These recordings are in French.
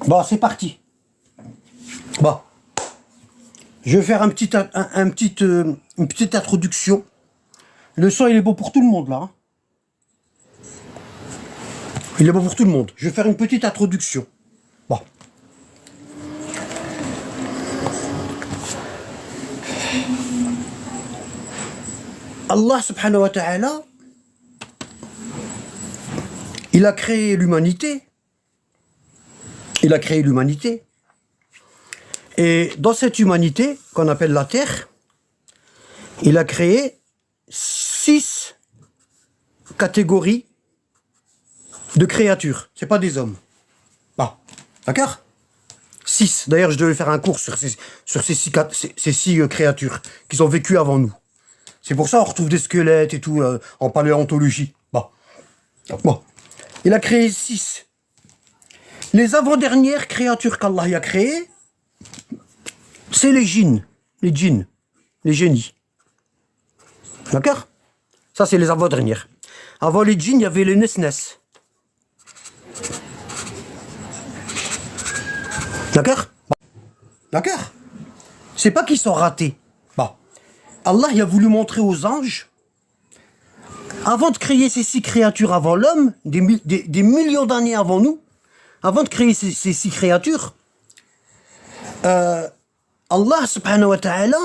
Bon, c'est parti. Bon. Je vais faire une petite introduction. Le son, il est bon pour tout le monde, là. Hein. Il est bon pour tout le monde. Je vais faire une petite introduction. Bon. Allah subhanahu wa ta'ala, il a créé l'humanité. Il a créé l'humanité. Et dans cette humanité, qu'on appelle la Terre, il a créé 6 catégories de créatures. C'est pas des hommes. Bon. D'accord? 6. D'ailleurs, je devais faire un cours sur ces 6 créatures qui ont vécu avant nous. C'est pour ça qu'on retrouve des squelettes et tout en paléontologie. Bon. Bon. Il a créé 6. Les avant-dernières créatures qu'Allah a créées, c'est les djinns. Les djinns. Les génies. D'accord? Ça, c'est les avant-dernières. Avant les djinns, il y avait les nesnes. D'accord? D'accord? C'est pas qu'ils sont ratés. Bon. Allah il a voulu montrer aux anges, avant de créer ces 6 créatures avant l'homme, des millions d'années avant nous, avant de créer ces 6 créatures, Allah subhanahu wa ta'ala,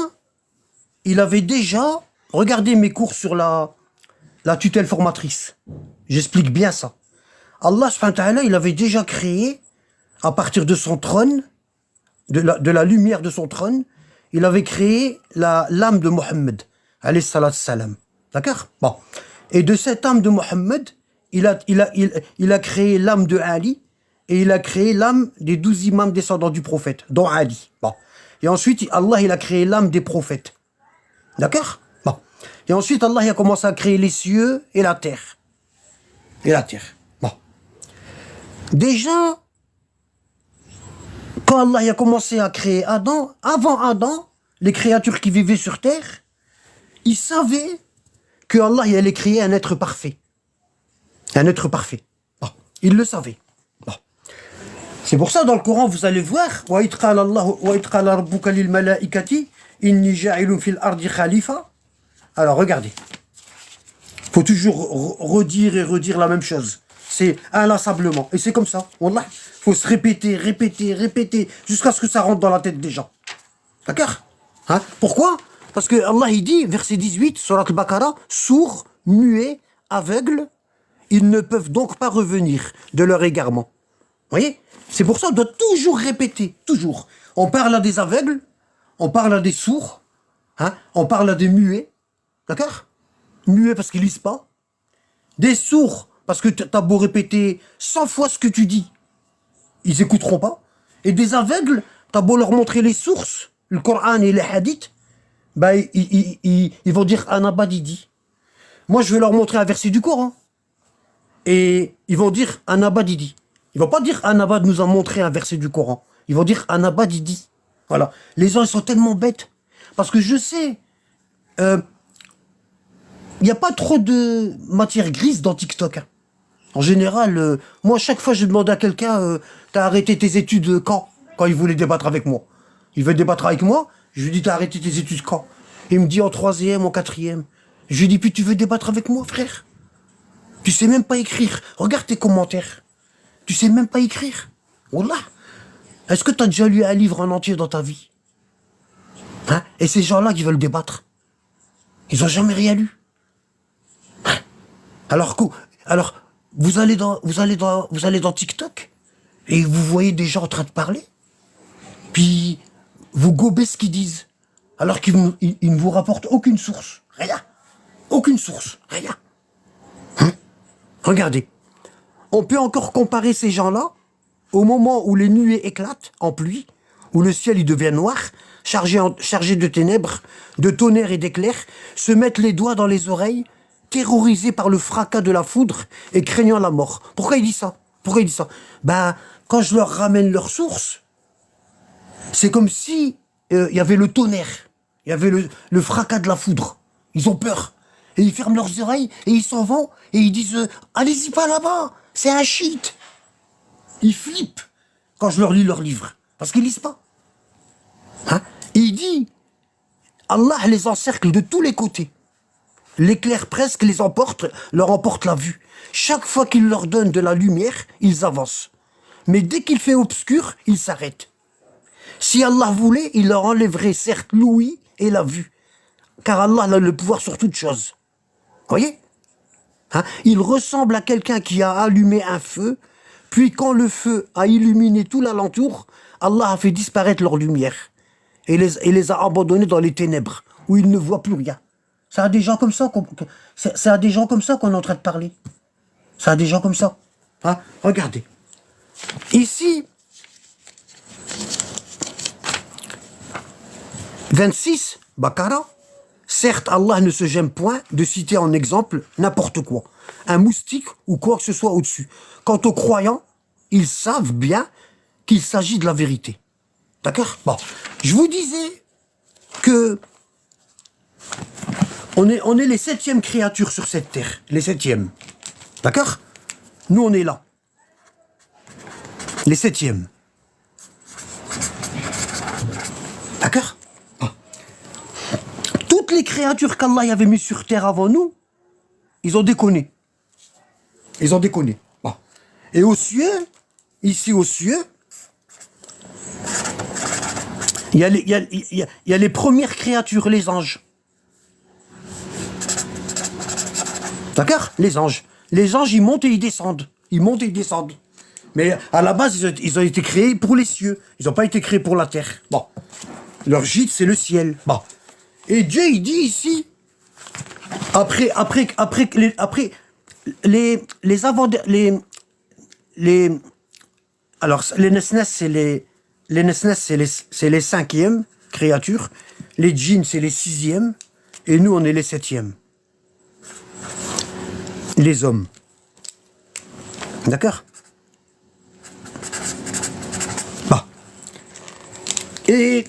il avait déjà, regardez mes cours sur la tutelle formatrice, j'explique bien ça. Allah subhanahu wa ta'ala, il avait déjà créé, à partir de son trône, de la lumière de son trône, il avait créé l'âme de Mohammed, alayhi salatu salam. D'accord? Bon. Et de cette âme de Mohammed, il a créé l'âme de Ali, et il a créé l'âme des 12 imams descendants du prophète, dont Ali. Bon. Et ensuite, Allah, il a créé l'âme des prophètes. D'accord? Bon. Et ensuite, Allah, il a commencé à créer les cieux et la terre. Et la terre. Bon. Déjà, quand Allah a commencé à créer Adam, avant Adam, les créatures qui vivaient sur terre, ils savaient que Allah allait créer un être parfait. Un être parfait. Bon. Ils le savaient. Bon. C'est pour ça, dans le Coran, vous allez voir wa idh qala rabbuka lil malaikati inni ja'ilun fil ardi khalifa. Alors, regardez. Il faut toujours redire et redire la même chose. C'est inlassablement. Et c'est comme ça. Wallah. Il faut se répéter, répéter, répéter, jusqu'à ce que ça rentre dans la tête des gens. D'accord? Hein? Pourquoi? Parce que Allah, il dit, verset 18, surat al-Baqarah, sourds, muets, aveugles, ils ne peuvent donc pas revenir de leur égarement. Vous voyez? C'est pour ça qu'on doit toujours répéter, toujours. On parle à des aveugles, on parle à des sourds, hein? On parle à des muets, d'accord? Muets parce qu'ils lisent pas. Des sourds, parce que t'as beau répéter 100 fois ce que tu dis, ils écouteront pas. Et des aveugles, t'as beau leur montrer les sources, le Coran et les hadiths, bah, ils vont dire Anabadidi. Moi, je vais leur montrer un verset du Coran. Et ils vont dire Anabadidi. Ils vont pas dire Anabad nous a montré un verset du Coran. Ils vont dire Anabadidi. Voilà. Les gens, ils sont tellement bêtes. Parce que je sais, il n'y a pas trop de matière grise dans TikTok. Hein. En général, moi, chaque fois, je demande à quelqu'un, t'as arrêté tes études quand? Quand il voulait débattre avec moi. Il veut débattre avec moi, je lui dis, t'as arrêté tes études quand? Il me dit en 3e, en 4e. Je lui dis, puis tu veux débattre avec moi, frère? Tu sais même pas écrire. Regarde tes commentaires. Tu sais même pas écrire. Wallah. Est-ce que t'as déjà lu un livre en entier dans ta vie? Hein? Et ces gens-là qui veulent débattre, ils ont jamais rien lu. Hein? Alors, vous allez dans TikTok et vous voyez des gens en train de parler, puis vous gobez ce qu'ils disent, alors qu'ils ne vous rapportent aucune source, rien, aucune source, rien. Hein? Regardez, on peut encore comparer ces gens-là au moment où les nuées éclatent en pluie, où le ciel il devient noir, chargé de ténèbres, de tonnerre et d'éclairs, se mettent les doigts dans les oreilles, terrorisés par le fracas de la foudre et craignant la mort. Pourquoi il dit ça? Pourquoi il dit ça? Ben, quand je leur ramène leur source, c'est comme si il y avait le tonnerre, il y avait le fracas de la foudre. Ils ont peur. Et ils ferment leurs oreilles et ils s'en vont et ils disent allez-y pas là-bas, c'est un shit. Ils flippent. quand je leur lis leur livre. Parce qu'ils lisent pas. Hein? Il dit, Allah les encercle de tous les côtés. L'éclair presque les emporte, leur emporte la vue. Chaque fois qu'il leur donne de la lumière, ils avancent. Mais dès qu'il fait obscur, ils s'arrêtent. Si Allah voulait, il leur enlèverait certes l'ouïe et la vue. Car Allah a le pouvoir sur toute chose. Voyez? Hein? Il ressemble à quelqu'un qui a allumé un feu, puis quand le feu a illuminé tout l'alentour, Allah a fait disparaître leur lumière et les a abandonnés dans les ténèbres, où ils ne voient plus rien. C'est à des gens comme ça c'est à des gens comme ça qu'on est en train de parler. C'est à des gens comme ça. Hein? Regardez. Ici, 26, Baqara. Certes, Allah ne se gêne point de citer en exemple n'importe quoi, un moustique ou quoi que ce soit au-dessus. Quant aux croyants, ils savent bien qu'il s'agit de la vérité. D'accord? Bon, je vous disais que on est les 7e créatures sur cette terre, les 7e. D'accord? Nous, on est là. Les 7e. D'accord? Toutes les créatures qu'Allah avait mises sur terre avant nous, ils ont déconné. Ils ont déconné. Bon. Et aux cieux, ici aux cieux, il y a les premières créatures, les anges. D'accord? Les anges. Les anges, ils montent et ils descendent. Ils montent et ils descendent. Mais à la base, ils ont été créés pour les cieux. Ils n'ont pas été créés pour la terre. Bon. Leur gîte, c'est le ciel. Bon. Et Dieu, il dit ici, après les avant, alors les Nesnes, c'est les Nesnes, c'est les 5e créatures. Les djinns, c'est les 6e. Et nous, on est les 7e. Les hommes. D'accord? Bah. Et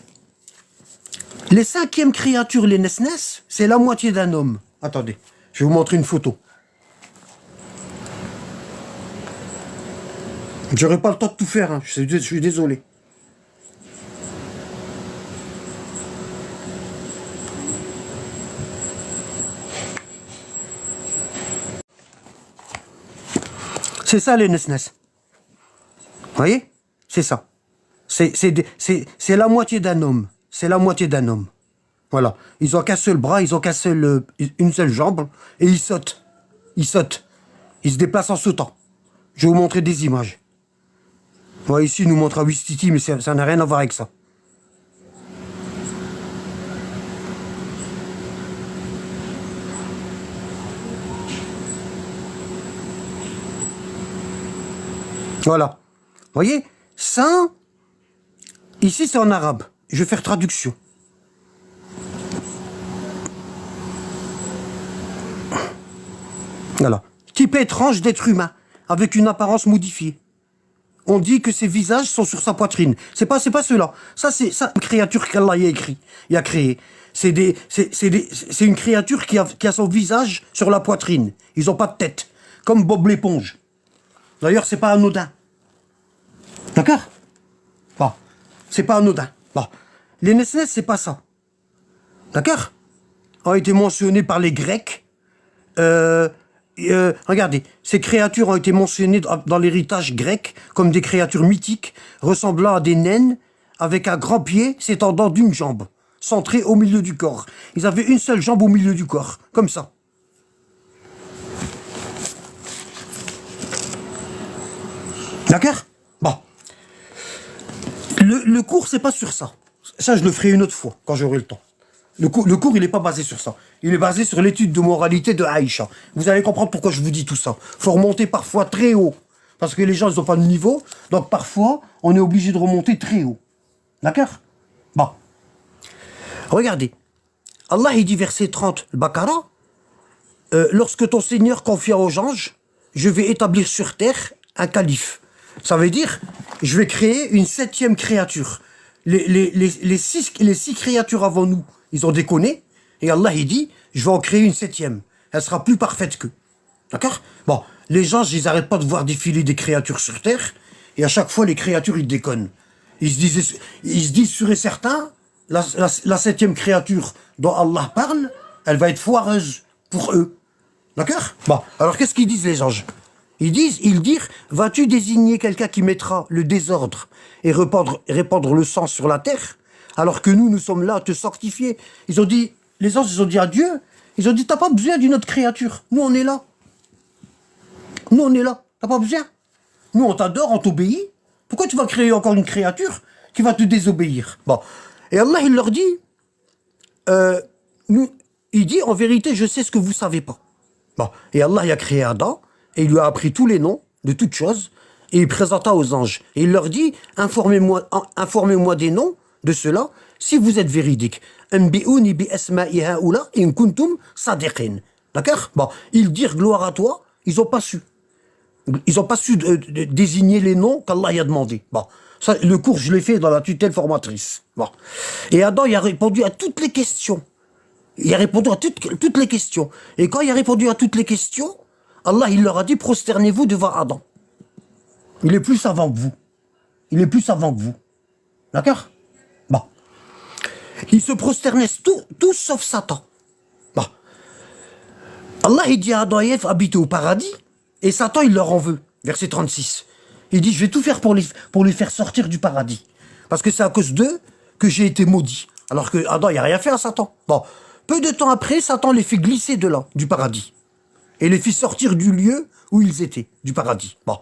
les 5e créatures, les Nesnes, c'est la moitié d'un homme. Attendez, je vais vous montrer une photo. J'aurai pas le temps de tout faire, hein. Je suis désolé. C'est ça les Nesnes. Vous voyez? C'est ça. C'est la moitié d'un homme. C'est la moitié d'un homme. Voilà. Ils ont qu'un seul bras, ils ont une seule jambe, et ils sautent. Ils sautent. Ils se déplacent en sautant. Je vais vous montrer des images. Voilà, ici, il nous montre à Ouistiti, mais ça n'a rien à voir avec ça. Voilà. Vous voyez? Ça, ici, c'est en arabe. Je vais faire traduction. Voilà. Type étrange d'être humain, avec une apparence modifiée. On dit que ses visages sont sur sa poitrine. C'est pas cela. Ça, c'est une créature qu'Allah a créé. C'est une créature qui a son visage sur la poitrine. Ils ont pas de tête. Comme Bob l'éponge. D'ailleurs, c'est pas anodin. D'accord? Bon. C'est pas anodin. Bon. Les Nesnes, c'est pas ça. D'accord? Ont été mentionnés par les Grecs. Regardez, ces créatures ont été mentionnées dans l'héritage grec comme des créatures mythiques ressemblant à des naines avec un grand pied s'étendant d'une jambe, centré au milieu du corps. Ils avaient une seule jambe au milieu du corps, comme ça. D'accord? Bon. Le cours, c'est pas sur ça. Ça, je le ferai une autre fois, quand j'aurai le temps. Le cours, il n'est pas basé sur ça. Il est basé sur l'étude de moralité de Aïcha. Vous allez comprendre pourquoi je vous dis tout ça. Il faut remonter parfois très haut. Parce que les gens, ils n'ont pas de niveau. Donc parfois, on est obligé de remonter très haut. D'accord? Bon. Regardez. Allah, il dit verset 30, Baqara, lorsque ton Seigneur confia aux anges, je vais établir sur terre un calife. Ça veut dire, je vais créer une 7e créature. Les 6 créatures avant nous, ils ont déconné. Et Allah, il dit, je vais en créer une 7e. Elle sera plus parfaite qu'eux. D'accord? Bon, les gens, ils n'arrêtent pas de voir défiler des créatures sur terre. Et à chaque fois, les créatures, ils déconnent. Ils se disent sûr et certain, la septième créature dont Allah parle, elle va être foireuse pour eux. D'accord? Bon, alors qu'est-ce qu'ils disent les anges? Ils disent, vas-tu désigner quelqu'un qui mettra le désordre et répandre le sang sur la terre, alors que nous sommes là à te sanctifier? Ils ont dit, les anges, ils ont dit à Dieu, ils ont dit, t'as pas besoin d'une autre créature. Nous, on est là. Nous, on est là. T'as pas besoin. Nous, on t'adore, on t'obéit. Pourquoi tu vas créer encore une créature qui va te désobéir? Bon. Et Allah, il leur dit, il dit, en vérité, je sais ce que vous savez pas. Bon. Et Allah, il a créé Adam, et il lui a appris tous les noms de toutes choses, et il présenta aux anges. Et il leur dit, informez-moi des noms de ceux-là, si vous êtes véridiques. D'accord? Bon. Ils dirent gloire à toi, ils n'ont pas su. Ils n'ont pas su désigner les noms qu'Allah y a demandé. Bon. Ça, le cours, je l'ai fait dans la tutelle formatrice. Bon. Et Adam, il a répondu à toutes les questions. Il a répondu à toutes les questions. Et quand il a répondu à toutes les questions, Allah, il leur a dit, prosternez-vous devant Adam. Il est plus savant que vous. Il est plus savant que vous. D'accord? Bon. Ils se prosternaient tous sauf Satan. Bon. Allah, il dit à Adam et Ève, habitez au paradis. Et Satan, il leur en veut. Verset 36. Il dit, je vais tout faire pour les faire sortir du paradis. Parce que c'est à cause d'eux que j'ai été maudit. Alors que Adam, il n'a rien fait à Satan. Bon. Peu de temps après, Satan les fait glisser de là, du paradis. Et les fit sortir du lieu où ils étaient, du paradis. Bon.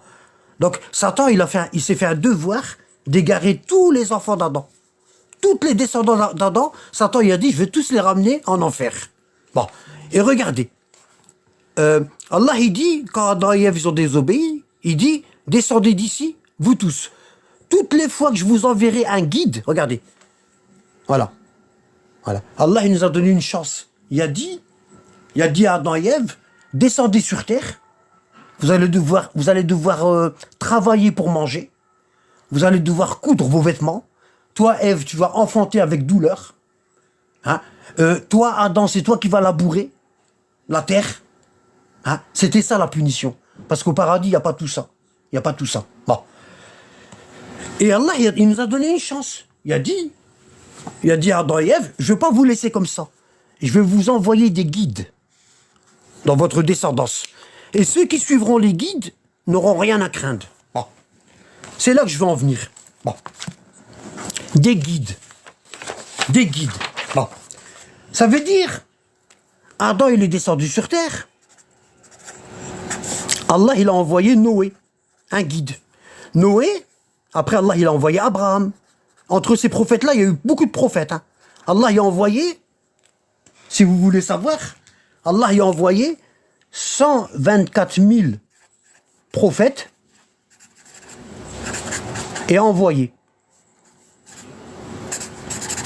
Donc, Satan, il s'est fait un devoir d'égarer tous les enfants d'Adam. Toutes les descendants d'Adam, Satan, il a dit, je vais tous les ramener en enfer. Bon. Et regardez. Allah, il dit, quand Adam et Ève, ils ont désobéi, il dit, descendez d'ici, vous tous. Toutes les fois que je vous enverrai un guide, regardez. Voilà. Voilà. Allah, il nous a donné une chance. Il a dit à Adam et Ève, descendez sur terre, vous allez devoir travailler pour manger, vous allez devoir coudre vos vêtements. Toi, Ève, tu vas enfanter avec douleur. Hein? Toi, Adam, c'est toi qui vas labourer la terre. Hein? C'était ça la punition. Parce qu'au paradis, il n'y a pas tout ça. Il n'y a pas tout ça. Bon. Et Allah, il nous a donné une chance. Il a dit à Adam et Ève, je ne vais pas vous laisser comme ça. Je vais vous envoyer des guides dans votre descendance. Et ceux qui suivront les guides n'auront rien à craindre. Bon. C'est là que je veux en venir. Bon. Des guides. Des guides. Bon. Ça veut dire, Adam, il est descendu sur terre. Allah, il a envoyé Noé, un guide. Noé, après Allah, il a envoyé Abraham. Entre ces prophètes-là, il y a eu beaucoup de prophètes. Hein. Allah y a envoyé, si vous voulez savoir, Allah y a envoyé 124 000 prophètes et a envoyé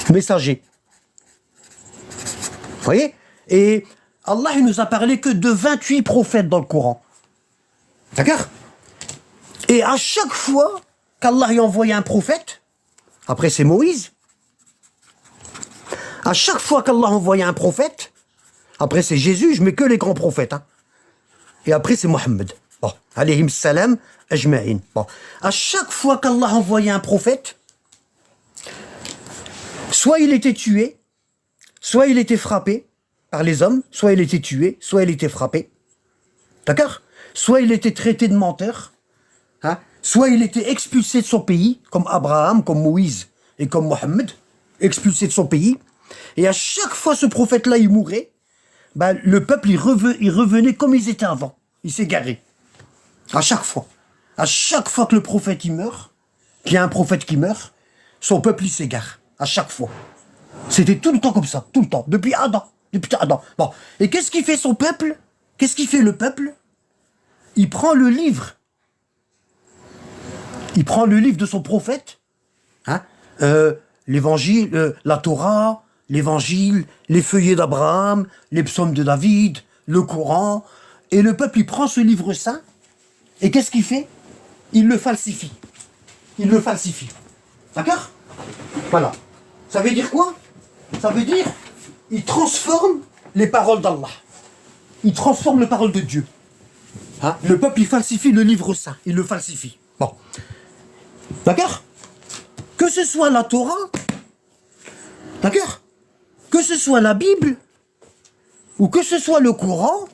messagers. Vous voyez? Et Allah, il nous a parlé que de 28 prophètes dans le Coran. D'accord? Et à chaque fois qu'Allah y a envoyé un prophète, après c'est Moïse, à chaque fois qu'Allah envoyait un prophète, après c'est Jésus, je mets que les grands prophètes, hein. Et après c'est Mohammed. Bon, alayhim salam ajma'in. Bon, à chaque fois qu'Allah envoyait un prophète, soit il était tué, soit il était frappé par les hommes, soit il était tué, soit il était frappé. D'accord? Soit il était traité de menteur, hein? Soit il était expulsé de son pays, comme Abraham, comme Moïse et comme Mohammed, expulsé de son pays. Et à chaque fois ce prophète-là, il mourait, ben, le peuple, il revenait comme ils étaient avant. Il s'égarait. À chaque fois. À chaque fois que le prophète, il meurt, qu'il y a un prophète qui meurt, son peuple, il s'égare. À chaque fois. C'était tout le temps comme ça. Tout le temps. Depuis Adam. Depuis Adam. Bon. Et qu'est-ce qu'il fait son peuple? Qu'est-ce qu'il fait le peuple? Il prend le livre. Il prend le livre de son prophète. Hein? L'évangile, la Torah, l'évangile, les feuillets d'Abraham, les psaumes de David, le Coran. Et le peuple, il prend ce livre saint. Et qu'est-ce qu'il fait? Il le falsifie. Il le falsifie. D'accord? Voilà. Ça veut dire quoi? Ça veut dire, il transforme les paroles d'Allah. Il transforme les paroles de Dieu. Hein? Le peuple, il falsifie le livre saint. Il le falsifie. Bon. D'accord? Que ce soit la Torah, d'accord? Que ce soit la Bible, ou que ce soit le Coran,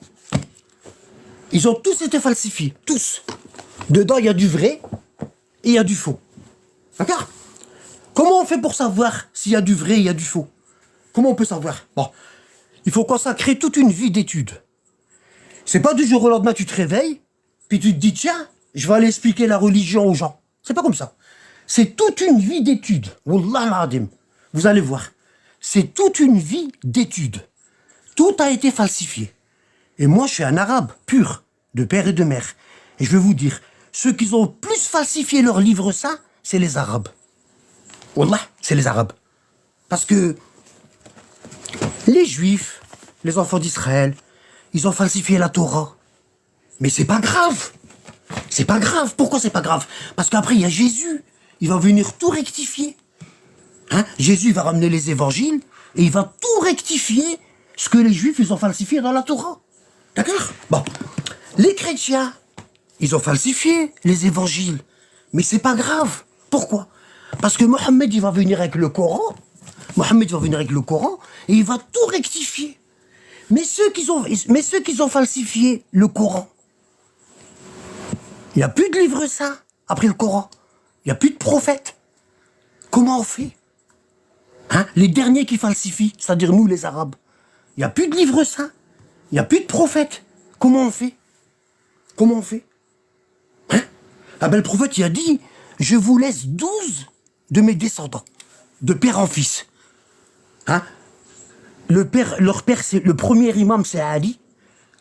ils ont tous été falsifiés. Tous. Dedans, il y a du vrai et il y a du faux. D'accord? Comment on fait pour savoir s'il y a du vrai et il y a du faux? Comment on peut savoir? Bon, il faut consacrer toute une vie d'études. C'est pas du jour au lendemain, tu te réveilles, puis tu te dis, tiens, je vais aller expliquer la religion aux gens. C'est pas comme ça. C'est toute une vie d'études. Wallah al-Adim. Vous allez voir. C'est toute une vie d'études. Tout a été falsifié. Et moi, je suis un arabe pur, de père et de mère. Et je vais vous dire, ceux qui ont plus falsifié leurs livres, ça, c'est les Arabes. Wallah, c'est les Arabes. Parce que les Juifs, les enfants d'Israël, ils ont falsifié la Torah. Mais c'est pas grave. C'est pas grave. Pourquoi c'est pas grave? Parce qu'après, il y a Jésus. Il va venir tout rectifier. Hein? Jésus va ramener les évangiles et il va tout rectifier ce que les Juifs, ils ont falsifié dans la Torah. D'accord? Bon. Les chrétiens, ils ont falsifié les évangiles. Mais c'est pas grave. Pourquoi? Parce que Mohammed, il va venir avec le Coran. Mohammed va venir avec le Coran et il va tout rectifier. Mais ceux qui ont falsifié le Coran, il n'y a plus de livre saint après le Coran. Il n'y a plus de prophètes. Comment on fait? Hein? Les derniers qui falsifient, c'est-à-dire nous les Arabes. Il n'y a plus de livre saint. Il n'y a plus de prophètes. Comment on fait? Comment on fait? Hein? Ah ben le prophète, il a dit, je vous laisse 12 de mes descendants, de père en fils. Hein? Leur père, le premier imam, c'est Ali.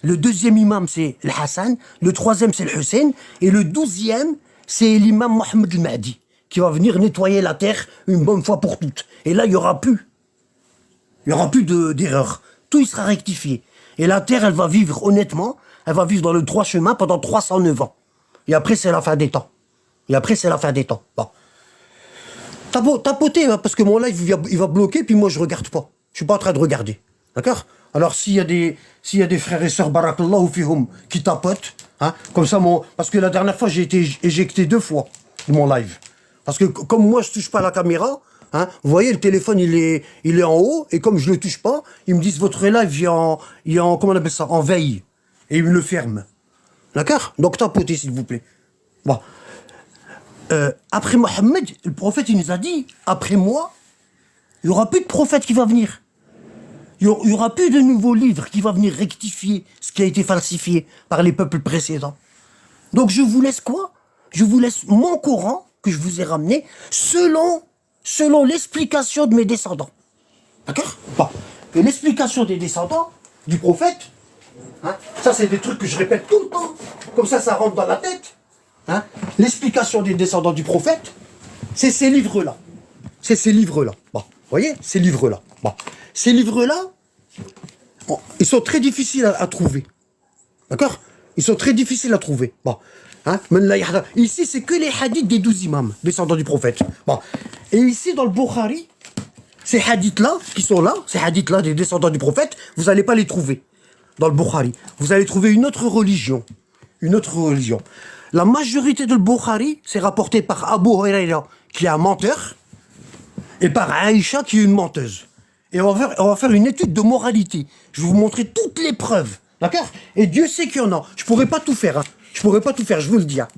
Le deuxième imam, c'est le Hassan. Le troisième, c'est le Hussein. Et le 12e, c'est l'imam Mohammed al-Mahdi, qui va venir nettoyer la terre une bonne fois pour toutes. Et là, il n'y aura plus. Il n'y aura plus d'erreur. Tout il sera rectifié. Et la terre, elle va vivre honnêtement. Elle va vivre dans le droit chemin pendant 309 ans. Et après, c'est la fin des temps. Bon. Tapotez, hein, parce que mon live, il va bloquer, puis moi, je regarde pas. Je suis pas en train de regarder. D'accord? Alors, s'il y a des frères et sœurs, barakallahu fihum, qui tapotent, hein, comme ça, parce que la dernière fois, j'ai été éjecté 2 fois de mon live. Parce que, comme moi, je touche pas à la caméra, hein, vous voyez, le téléphone, il est en haut, et comme je le touche pas, ils me disent, votre live, il est en, comment on appelle ça? En veille. Et ils me le ferment. D'accord? Donc, tapotez, s'il vous plaît. Bon. Après Mohammed, le prophète, il nous a dit, après moi, il n'y aura plus de prophète qui va venir. Il n'y aura plus de nouveaux livres qui va venir rectifier ce qui a été falsifié par les peuples précédents. Donc je vous laisse quoi? Je vous laisse mon Coran, que je vous ai ramené, selon l'explication de mes descendants. D'accord? Bon. Et l'explication des descendants du prophète, hein, ça c'est des trucs que je répète tout le temps, comme ça rentre dans la tête. Hein? L'explication des descendants du prophète, c'est ces livres-là. Bon, vous voyez, ces livres-là. Bon. Ces livres-là, bon, ils sont très difficiles à trouver. D'accord? Ils sont très difficiles à trouver. Bon. Hein? Ici, c'est que les hadiths des 12 imams, descendants du prophète. Bon. Et ici, dans le Bukhari, ces hadiths-là, qui sont là, ces hadiths-là des descendants du prophète, vous n'allez pas les trouver dans le Bukhari. Vous allez trouver une autre religion. La majorité de le Bukhari, c'est rapporté par Abu Huraira, qui est un menteur, et par Aïcha, qui est une menteuse. Et on va faire une étude de moralité. Je vais vous montrer toutes les preuves. D'accord? Et Dieu sait qu'il y en a. Je pourrais pas tout faire. Hein. Je vous le dis. Hein.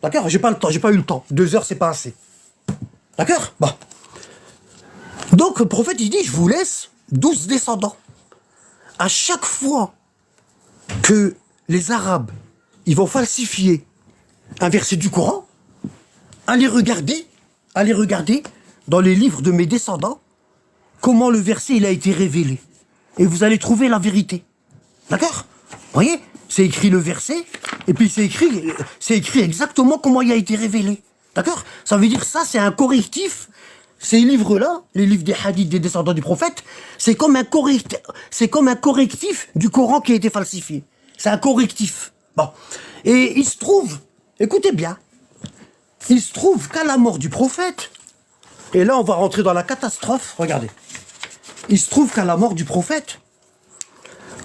D'accord? J'ai pas eu le temps. 2 heures, c'est pas assez. D'accord? Bon. Donc, le prophète, il dit, je vous laisse 12 descendants. À chaque fois que les Arabes, ils vont falsifier un verset du Coran, allez regarder dans les livres de mes descendants comment le verset il a été révélé. Et vous allez trouver la vérité. D'accord? Vous voyez? C'est écrit le verset, et puis c'est écrit exactement comment il a été révélé. D'accord? Ça veut dire ça, c'est un correctif. Ces livres-là, les livres des hadiths des descendants du prophète, c'est comme un correctif du Coran qui a été falsifié. C'est un correctif. Bon. Et il se trouve, écoutez bien, il se trouve qu'à la mort du prophète, et là on va rentrer dans la catastrophe, regardez. Il se trouve qu'à la mort du prophète,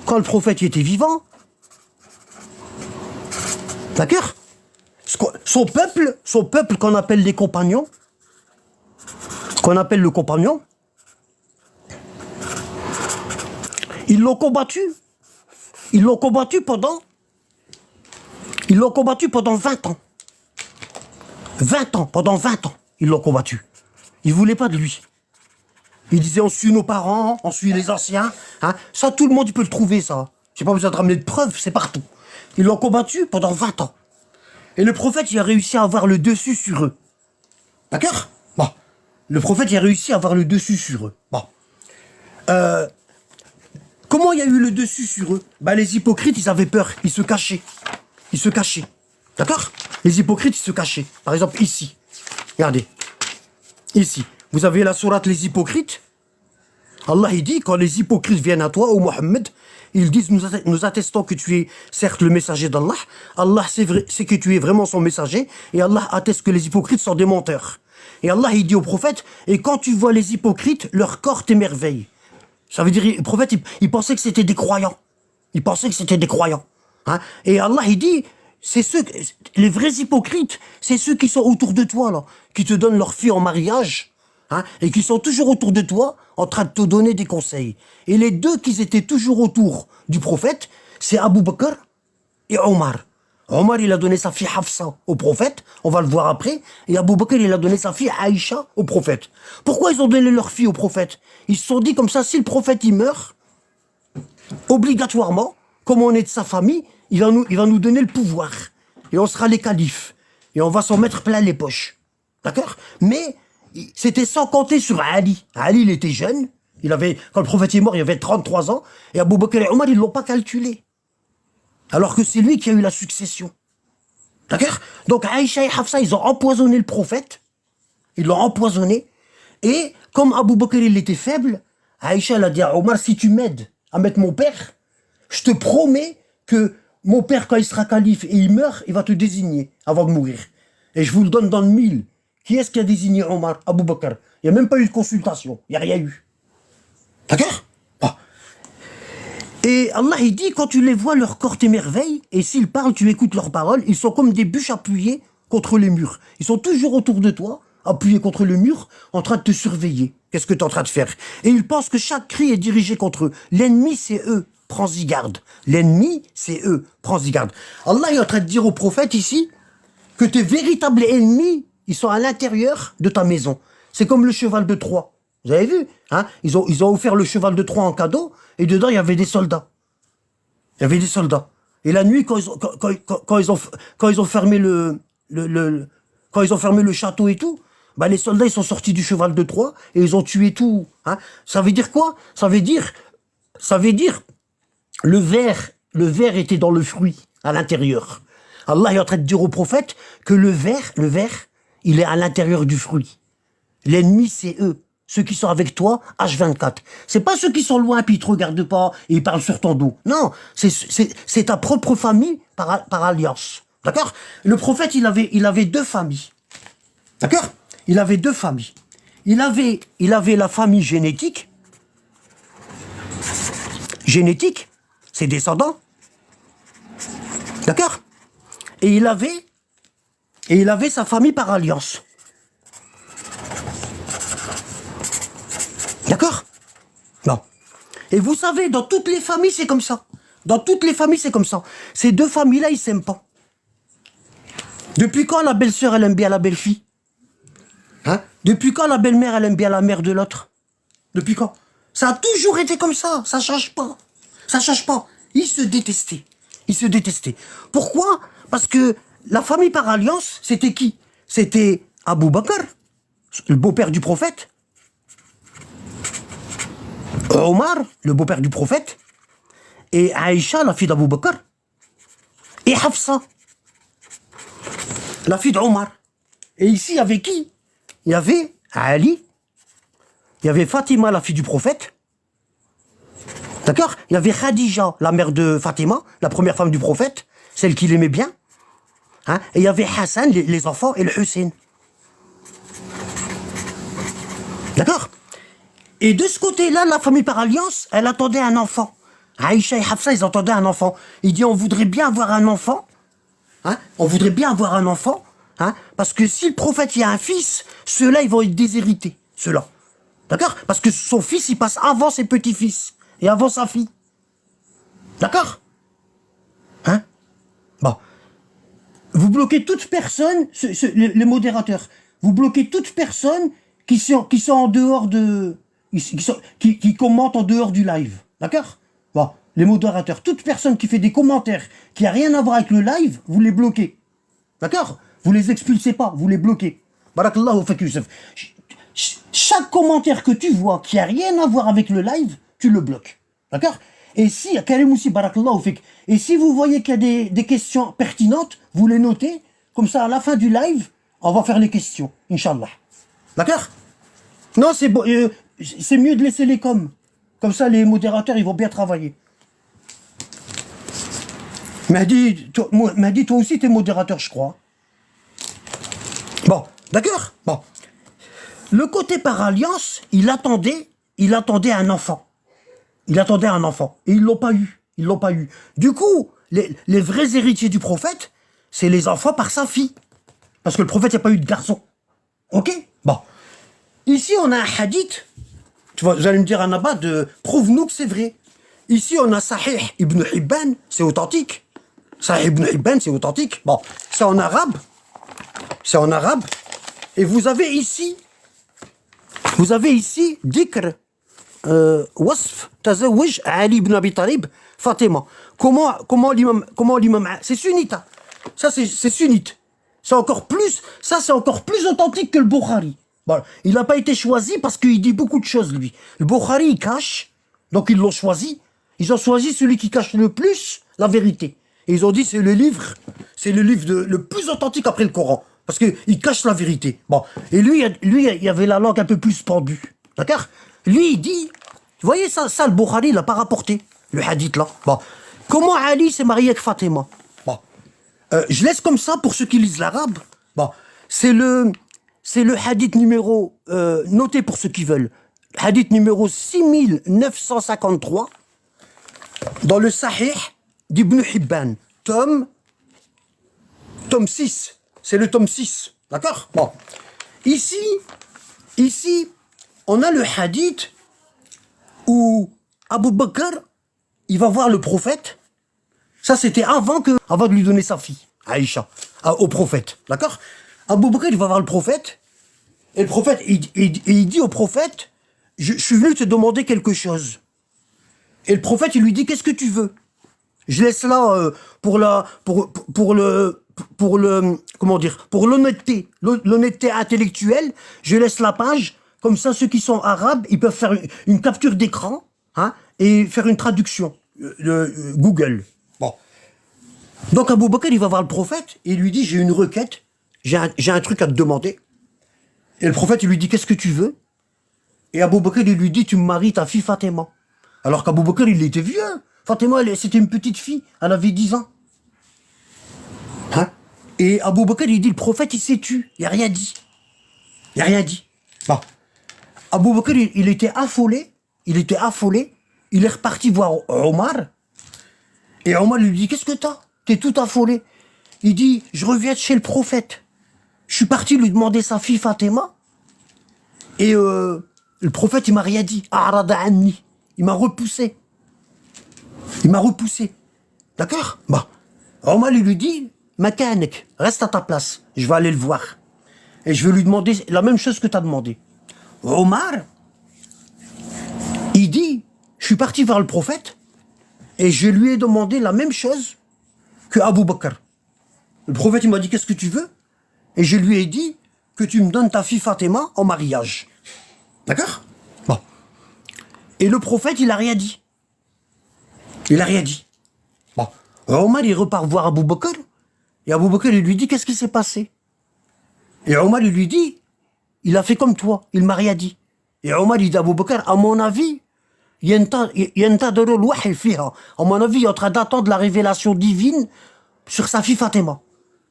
quand le prophète était vivant, d'accord, ce son peuple qu'on appelle les compagnons, qu'on appelle le compagnon, ils l'ont combattu. Ils l'ont combattu pendant 20 ans. 20 ans, pendant 20 ans, ils l'ont combattu. Ils ne voulaient pas de lui. Ils disaient, on suit nos parents, on suit les anciens. Hein. Ça, tout le monde peut le trouver, ça. J'ai pas besoin de ramener de preuves, c'est partout. Ils l'ont combattu pendant 20 ans. Et le prophète, il a réussi à avoir le dessus sur eux. D'accord? Bon. Le prophète, il a réussi à avoir le dessus sur eux. Bon. Comment il y a eu le dessus sur eux? Bah, les hypocrites, ils avaient peur. Ils se cachaient. Ils se cachaient. D'accord? Les hypocrites, ils se cachaient. Par exemple, ici. Regardez. Ici. Vous avez la sourate Les Hypocrites. Allah, il dit, quand les hypocrites viennent à toi, ô Mohammed, ils disent, nous attestons que tu es certes le messager d'Allah. Allah, c'est que tu es vraiment son messager. Et Allah atteste que les hypocrites sont des menteurs. Et Allah, il dit au prophète, et quand tu vois les hypocrites, leur corps t'émerveille. Ça veut dire, le prophète, il pensait que c'était des croyants. Il pensait que c'était des croyants. Hein? Et Allah, il dit, les vrais hypocrites, c'est ceux qui sont autour de toi, là, qui te donnent leur fille en mariage, hein, et qui sont toujours autour de toi, en train de te donner des conseils. Et les deux qui étaient toujours autour du prophète, c'est Abu Bakr et Omar. Omar, il a donné sa fille Hafsa au prophète, on va le voir après, et Abu Bakr, il a donné sa fille Aïcha au prophète. Pourquoi ils ont donné leur fille au prophète? Ils se sont dit comme ça, si le prophète il meurt, obligatoirement, comme on est de sa famille, il va nous donner le pouvoir. Et on sera les califes. Et on va s'en mettre plein les poches. D'accord? Mais c'était sans compter sur Ali. Ali, il était jeune. Quand le prophète est mort, il avait 33 ans. Et Abu Bakr et Omar, ils ne l'ont pas calculé. Alors que c'est lui qui a eu la succession. D'accord? Donc Aïcha et Hafsa, ils ont empoisonné le prophète. Ils l'ont empoisonné. Et comme Abu Bakr, il était faible, Aïcha, elle a dit à Omar, si tu m'aides à mettre mon père, je te promets que mon père, quand il sera calife et il meurt, il va te désigner avant de mourir. Et je vous le donne dans le mille. Qui est-ce qui a désigné Omar? Abu Bakr. Il n'y a même pas eu de consultation. Il n'y a rien eu. D'accord? Bon. Et Allah, il dit, quand tu les vois, leur corps t'émerveille, et s'ils parlent, tu écoutes leurs paroles, ils sont comme des bûches appuyées contre les murs. Ils sont toujours autour de toi, appuyés contre le mur, en train de te surveiller. Qu'est-ce que tu es en train de faire? Et ils pensent que chaque cri est dirigé contre eux. L'ennemi, c'est eux. Prends-y garde. L'ennemi, c'est eux. Prends-y garde. Allah est en train de dire au prophète ici que tes véritables ennemis, ils sont à l'intérieur de ta maison. C'est comme le cheval de Troie. Vous avez vu, hein? Ils ont offert le cheval de Troie en cadeau, et dedans, il y avait des soldats. Il y avait des soldats. Et la nuit, quand ils ont fermé quand ils ont fermé le château et tout, bah, les soldats, ils sont sortis du cheval de Troie, et ils ont tué tout, hein? Ça veut dire quoi? Ça veut dire, le ver était dans le fruit, à l'intérieur. Allah est en train de dire au prophète que le ver, il est à l'intérieur du fruit. L'ennemi, c'est eux. Ceux qui sont avec toi, H24. C'est pas ceux qui sont loin, puis ils te regardent pas, et ils parlent sur ton dos. Non, c'est ta propre famille par alliance. D'accord? Le prophète, il avait deux familles. D'accord? Il avait deux familles. Il avait la famille génétique, ses descendants. D'accord? Et il avait sa famille par alliance. D'accord? Non. Et vous savez, dans toutes les familles, c'est comme ça. Dans toutes les familles, c'est comme ça. Ces deux familles-là, ils s'aiment pas. Depuis quand la belle-sœur, elle aime bien la belle-fille? Hein? Depuis quand la belle-mère, elle aime bien la mère de l'autre? Depuis quand? Ça a toujours été comme ça. Ça change pas. Ça change pas. Ils se détestaient. Ils se détestaient. Pourquoi? Parce que la famille par alliance, c'était qui? C'était Abu Bakr, le beau-père du prophète. Omar, le beau-père du prophète. Et Aïcha, la fille d'Abu Bakr. Et Hafsa, la fille d'Omar. Et ici, il y avait qui? Il y avait Ali. Il y avait Fatima, la fille du prophète. D'accord? Il y avait Khadija, la mère de Fatima, la première femme du prophète, celle qu'il aimait bien. Hein? Et il y avait Hassan, les enfants, et le Hussein. D'accord? Et de ce côté-là, la famille par alliance, elle attendait un enfant. Aïcha et Hafsa, ils attendaient un enfant. Il dit, on voudrait bien avoir un enfant. Hein? On voudrait bien avoir un enfant. Hein? Parce que si le prophète il y a un fils, ceux-là, ils vont être déshérités. Ceux-là. D'accord? Parce que son fils, il passe avant ses petits-fils. Et avant sa fille. D'accord? Hein? Bon. Vous bloquez toute personne, les modérateurs, vous bloquez toute personne qui sont en dehors de... qui commentent en dehors du live. D'accord? Bon. Les modérateurs, toute personne qui fait des commentaires qui a rien à voir avec le live, vous les bloquez. D'accord? Vous les expulsez pas, vous les bloquez. Barakallahu fik Youssef. Chaque commentaire que tu vois qui a rien à voir avec le live, tu le bloques. D'accord? Et si, Karim aussi, barakallahu fik. Et si vous voyez qu'il y a des questions pertinentes, vous les notez. Comme ça, à la fin du live, on va faire les questions. Inch'Allah. D'accord? Non, c'est bon, c'est mieux de laisser les coms. Comme ça, les modérateurs, ils vont bien travailler. Mahdi, toi aussi, t'es modérateur, je crois. Bon, d'accord? Bon. Le côté par alliance, il attendait un enfant. Il attendait un enfant. Et ils l'ont pas eu. Ils l'ont pas eu. Du coup, les vrais héritiers du prophète, c'est les enfants par sa fille. Parce que le prophète, il n'y a pas eu de garçon. Ok? Bon. Ici, on a un hadith. Tu vois, vous allez me dire, Anaba, prouve-nous que c'est vrai. Ici, on a Sahih ibn Hibban, c'est authentique. Sahih ibn Hibban, c'est authentique. Bon, c'est en arabe. C'est en arabe. Et vous avez ici, Dikr, Wasf, Tazawij, Ali ibn Abi Talib, Fatima. Comment l'imam, c'est sunnite. Hein. Ça, c'est sunnite. C'est encore plus authentique que le Bukhari. Bon, il n'a pas été choisi parce qu'il dit beaucoup de choses, lui. Le Bukhari, il cache, donc ils l'ont choisi. Ils ont choisi celui qui cache le plus la vérité. Et ils ont dit, c'est le livre le plus authentique après le Coran. Parce qu'il cache la vérité. Bon. Et lui, il avait la langue un peu plus pendue. D'accord? Lui, il dit, vous voyez ça, le Bukhari, il n'a pas rapporté, le hadith là. Bon. Comment Ali s'est marié avec Fatima? Bon. Je laisse comme ça pour ceux qui lisent l'arabe. Bon. C'est le hadith numéro, noté pour ceux qui veulent. Hadith numéro 6953 dans le Sahih d'Ibn Hibban. Tome 6. C'est le tome 6. D'accord? Bon. Ici, on a le hadith où Abu Bakr, il va voir le prophète. Ça, c'était avant de lui donner sa fille, Aïcha, au prophète. D'accord? Abu Bakr, il va voir le prophète. Et le prophète, il dit au prophète, je suis venu te demander quelque chose. Et le prophète, il lui dit, qu'est-ce que tu veux? Je laisse là pour l'honnêteté, l'honnêteté intellectuelle. Je laisse la page, comme ça ceux qui sont arabes, ils peuvent faire une capture d'écran, hein, et faire une traduction de Google. Bon. Donc Abou Bakr, il va voir le prophète et il lui dit, j'ai une requête, j'ai un truc à te demander. Et le prophète, il lui dit, qu'est-ce que tu veux? Et Abou Bakr, il lui dit, tu me maries ta fille Fatima. Alors qu'Abou Bakr, il était vieux. Fatima, c'était une petite fille, elle avait 10 ans. Hein? Et Abou Bakr, il dit, le prophète, il s'est tu. Il n'a rien dit. Il n'a rien dit. Bon. Abou Bakr, il était affolé. Il est reparti voir Omar. Et Omar lui dit, qu'est-ce que t'as? T'es tout affolé. Il dit, je reviens de chez le prophète. Je suis parti lui demander sa fille Fatima. Et le prophète, il m'a rien dit. A'rada anni. Il m'a repoussé. D'accord? Bah. Omar lui dit, Makanek, reste à ta place. Je vais aller le voir. Et je vais lui demander la même chose que tu as demandé. Omar, il dit, je suis parti vers le prophète et je lui ai demandé la même chose que Abou Bakr. Le prophète, il m'a dit, qu'est-ce que tu veux? Et je lui ai dit que tu me donnes ta fille Fatima en mariage. D'accord? Bon. Et le prophète, il a rien dit. Bon. Omar, il repart voir Abou Bakr. Et Abou Bakr, il lui dit, qu'est-ce qui s'est passé? Et Omar, il lui dit, il a fait comme toi, il m'a rien dit. Et Omar, il dit à Abou Bakr, à mon avis, à mon avis, il est en train d'attendre la révélation divine sur sa fille Fatima.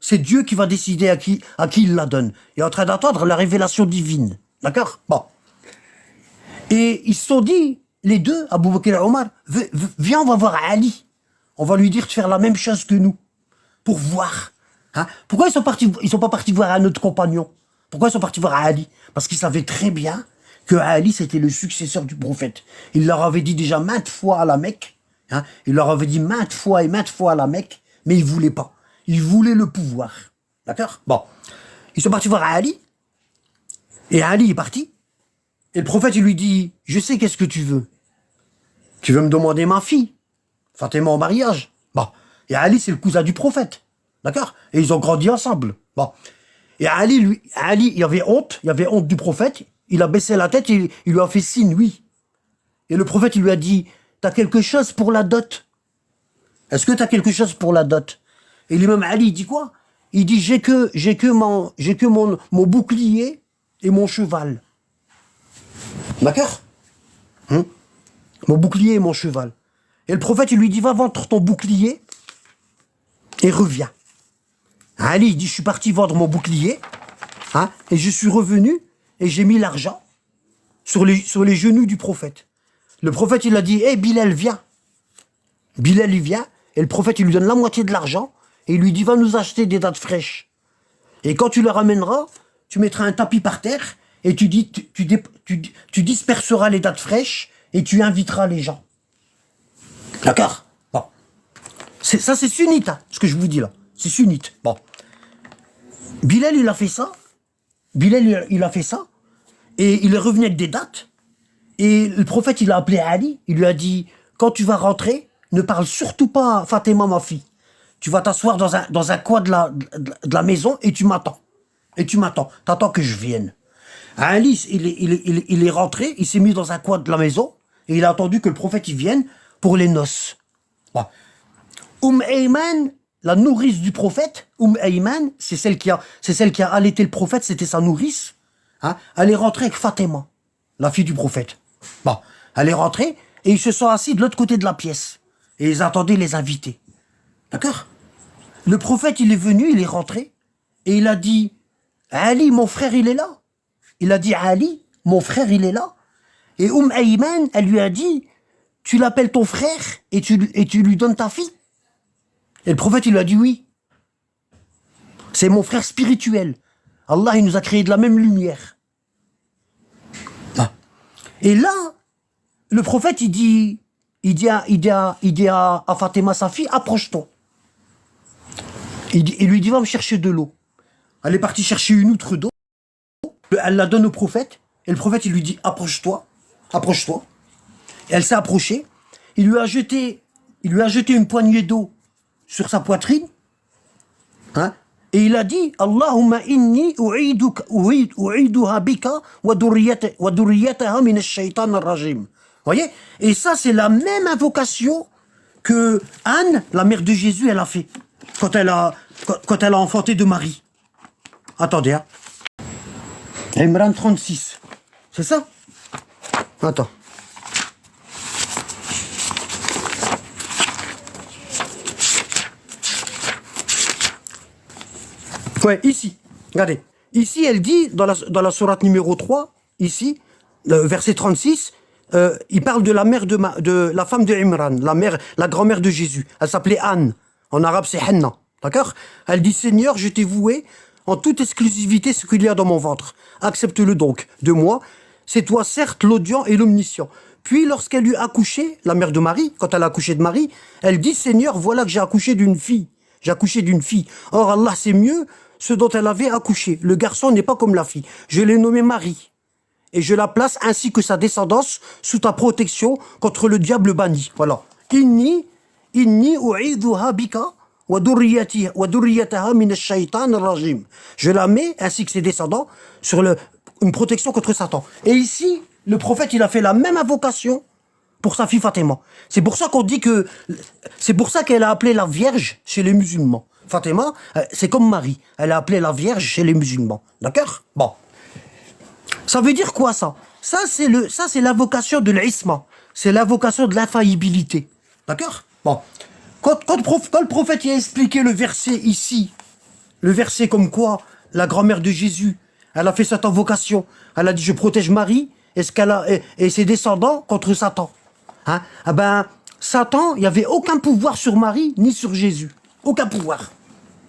C'est Dieu qui va décider à qui il la donne. Il est en train d'attendre la révélation divine. D'accord? Bon. Et ils se sont dit, les deux, Abou Bakr et Omar, viens, on va voir Ali. On va lui dire de faire la même chose que nous. Pour voir. Hein? Pourquoi ils sont pas partis voir un autre compagnon? Pourquoi ils sont partis voir Ali? Parce qu'ils savaient très bien que Ali, c'était le successeur du prophète. Il leur avait dit déjà maintes fois à la Mecque, hein? Il leur avait dit maintes fois et maintes fois à la Mecque, mais ils voulaient pas. Ils voulaient le pouvoir. D'accord? Bon. Ils sont partis voir Ali, et Ali est parti, et le prophète, il lui dit, je sais qu'est-ce que tu veux. Tu veux me demander ma fille? Fatima en mariage? Bon. Et Ali, c'est le cousin du prophète. D'accord? Et ils ont grandi ensemble. Bon. Et Ali, il avait honte du prophète. Il a baissé la tête et il lui a fait signe, oui. Et le prophète, il lui a dit, t'as quelque chose pour la dot? Est-ce que t'as quelque chose pour la dot? Et l'imam Ali, il dit quoi? Il dit, j'ai que mon bouclier et mon cheval. D'accord? Mon bouclier et mon cheval. Et le prophète, il lui dit, va vendre ton bouclier et reviens. Ali, il dit, je suis parti vendre mon bouclier, hein, et je suis revenu et j'ai mis l'argent sur les genoux du prophète. Le prophète, il a dit, hé, Bilal, viens. Bilal, il vient, et le prophète, il lui donne la moitié de l'argent, et il lui dit, va nous acheter des dattes fraîches. Et quand tu le ramèneras, tu mettras un tapis par terre, et tu disperseras les dattes fraîches, et tu inviteras les gens. D'accord? Bon. Ça, c'est sunnite, hein, ce que je vous dis là. C'est sunnite. Bon. Bilal, il a fait ça. Bilal, il a fait ça. Et il est revenu avec des dates. Et le prophète, il a appelé Ali. Il lui a dit, quand tu vas rentrer, ne parle surtout pas à Fatima, ma fille. Tu vas t'asseoir dans un coin de la maison et tu m'attends. Et tu m'attends. T'attends que je vienne. Ali, il est rentré. Il s'est mis dans un coin de la maison. Et il a attendu que le prophète il vienne pour les noces. Bon. Ayman, la nourrice du prophète, Ayman, c'est celle qui a allaité le prophète, c'était sa nourrice. Hein, elle est rentrée avec Fatima, la fille du prophète. Bon, elle est rentrée et ils se sont assis de l'autre côté de la pièce. Et ils attendaient les invités. D'accord? Le prophète, il est venu, il est rentré et il a dit, Ali, mon frère, il est là. Il a dit, Ali, mon frère, il est là. Et Ayman, elle lui a dit, tu l'appelles ton frère et tu lui donnes ta fille? Et le prophète, il lui a dit oui. C'est mon frère spirituel. Allah, il nous a créé de la même lumière. Ah. Et là, le prophète, il dit à Fatima, sa fille, approche-toi. Il lui dit, va me chercher de l'eau. Elle est partie chercher une outre d'eau. Elle la donne au prophète. Et le prophète, il lui dit, approche-toi. Approche-toi. Et elle s'est approchée. Il lui a jeté une poignée d'eau sur sa poitrine, hein, et il a dit, Allahumma inni u'iduha bika wa durriyataha min ash-shaytan ar-rajim. Voyez? Et ça, c'est la même invocation que Anne, la mère de Jésus, elle a fait quand elle a enfanté de Marie. Attendez, hein. Imran 36. C'est ça? Attends. Ouais, ici. Regardez. Ici, elle dit, dans la sourate numéro 3, ici, verset 36, il parle de la mère de la femme de Imran, la grand-mère de Jésus. Elle s'appelait Anne. En arabe, c'est Henna. D'accord? Elle dit, Seigneur, je t'ai voué en toute exclusivité ce qu'il y a dans mon ventre. Accepte-le donc de moi. C'est toi, certes, l'audient et l'omniscient. Puis, lorsqu'elle eut accouché, la mère de Marie, quand elle a accouché de Marie, elle dit, Seigneur, voilà que j'ai accouché d'une fille. J'ai accouché d'une fille. Or, Allah sait mieux ce dont elle avait accouché. Le garçon n'est pas comme la fille. Je l'ai nommé Marie. Et je la place ainsi que sa descendance sous ta protection contre le diable banni. Voilà. Inni u'idhuha bika wa durriyataha min ash-shaytan ar-rajim. Je la mets ainsi que ses descendants sur une protection contre Satan. Et ici, le prophète, il a fait la même invocation pour sa fille Fatima. C'est pour ça qu'on dit que... C'est pour ça qu'elle a appelé la Vierge chez les musulmans. Fatima, c'est comme Marie. Elle a appelé la Vierge chez les musulmans. D'accord? Bon. Ça veut dire quoi, ça? Ça, c'est l'invocation de l'isma. C'est l'invocation de l'infaillibilité. D'accord? Bon. Quand le prophète y a expliqué le verset ici, le verset comme quoi la grand-mère de Jésus, elle a fait cette invocation. Elle a dit, je protège Marie et ses descendants contre Satan. Hein? Ah ben, Satan, il n'y avait aucun pouvoir sur Marie ni sur Jésus. Aucun pouvoir.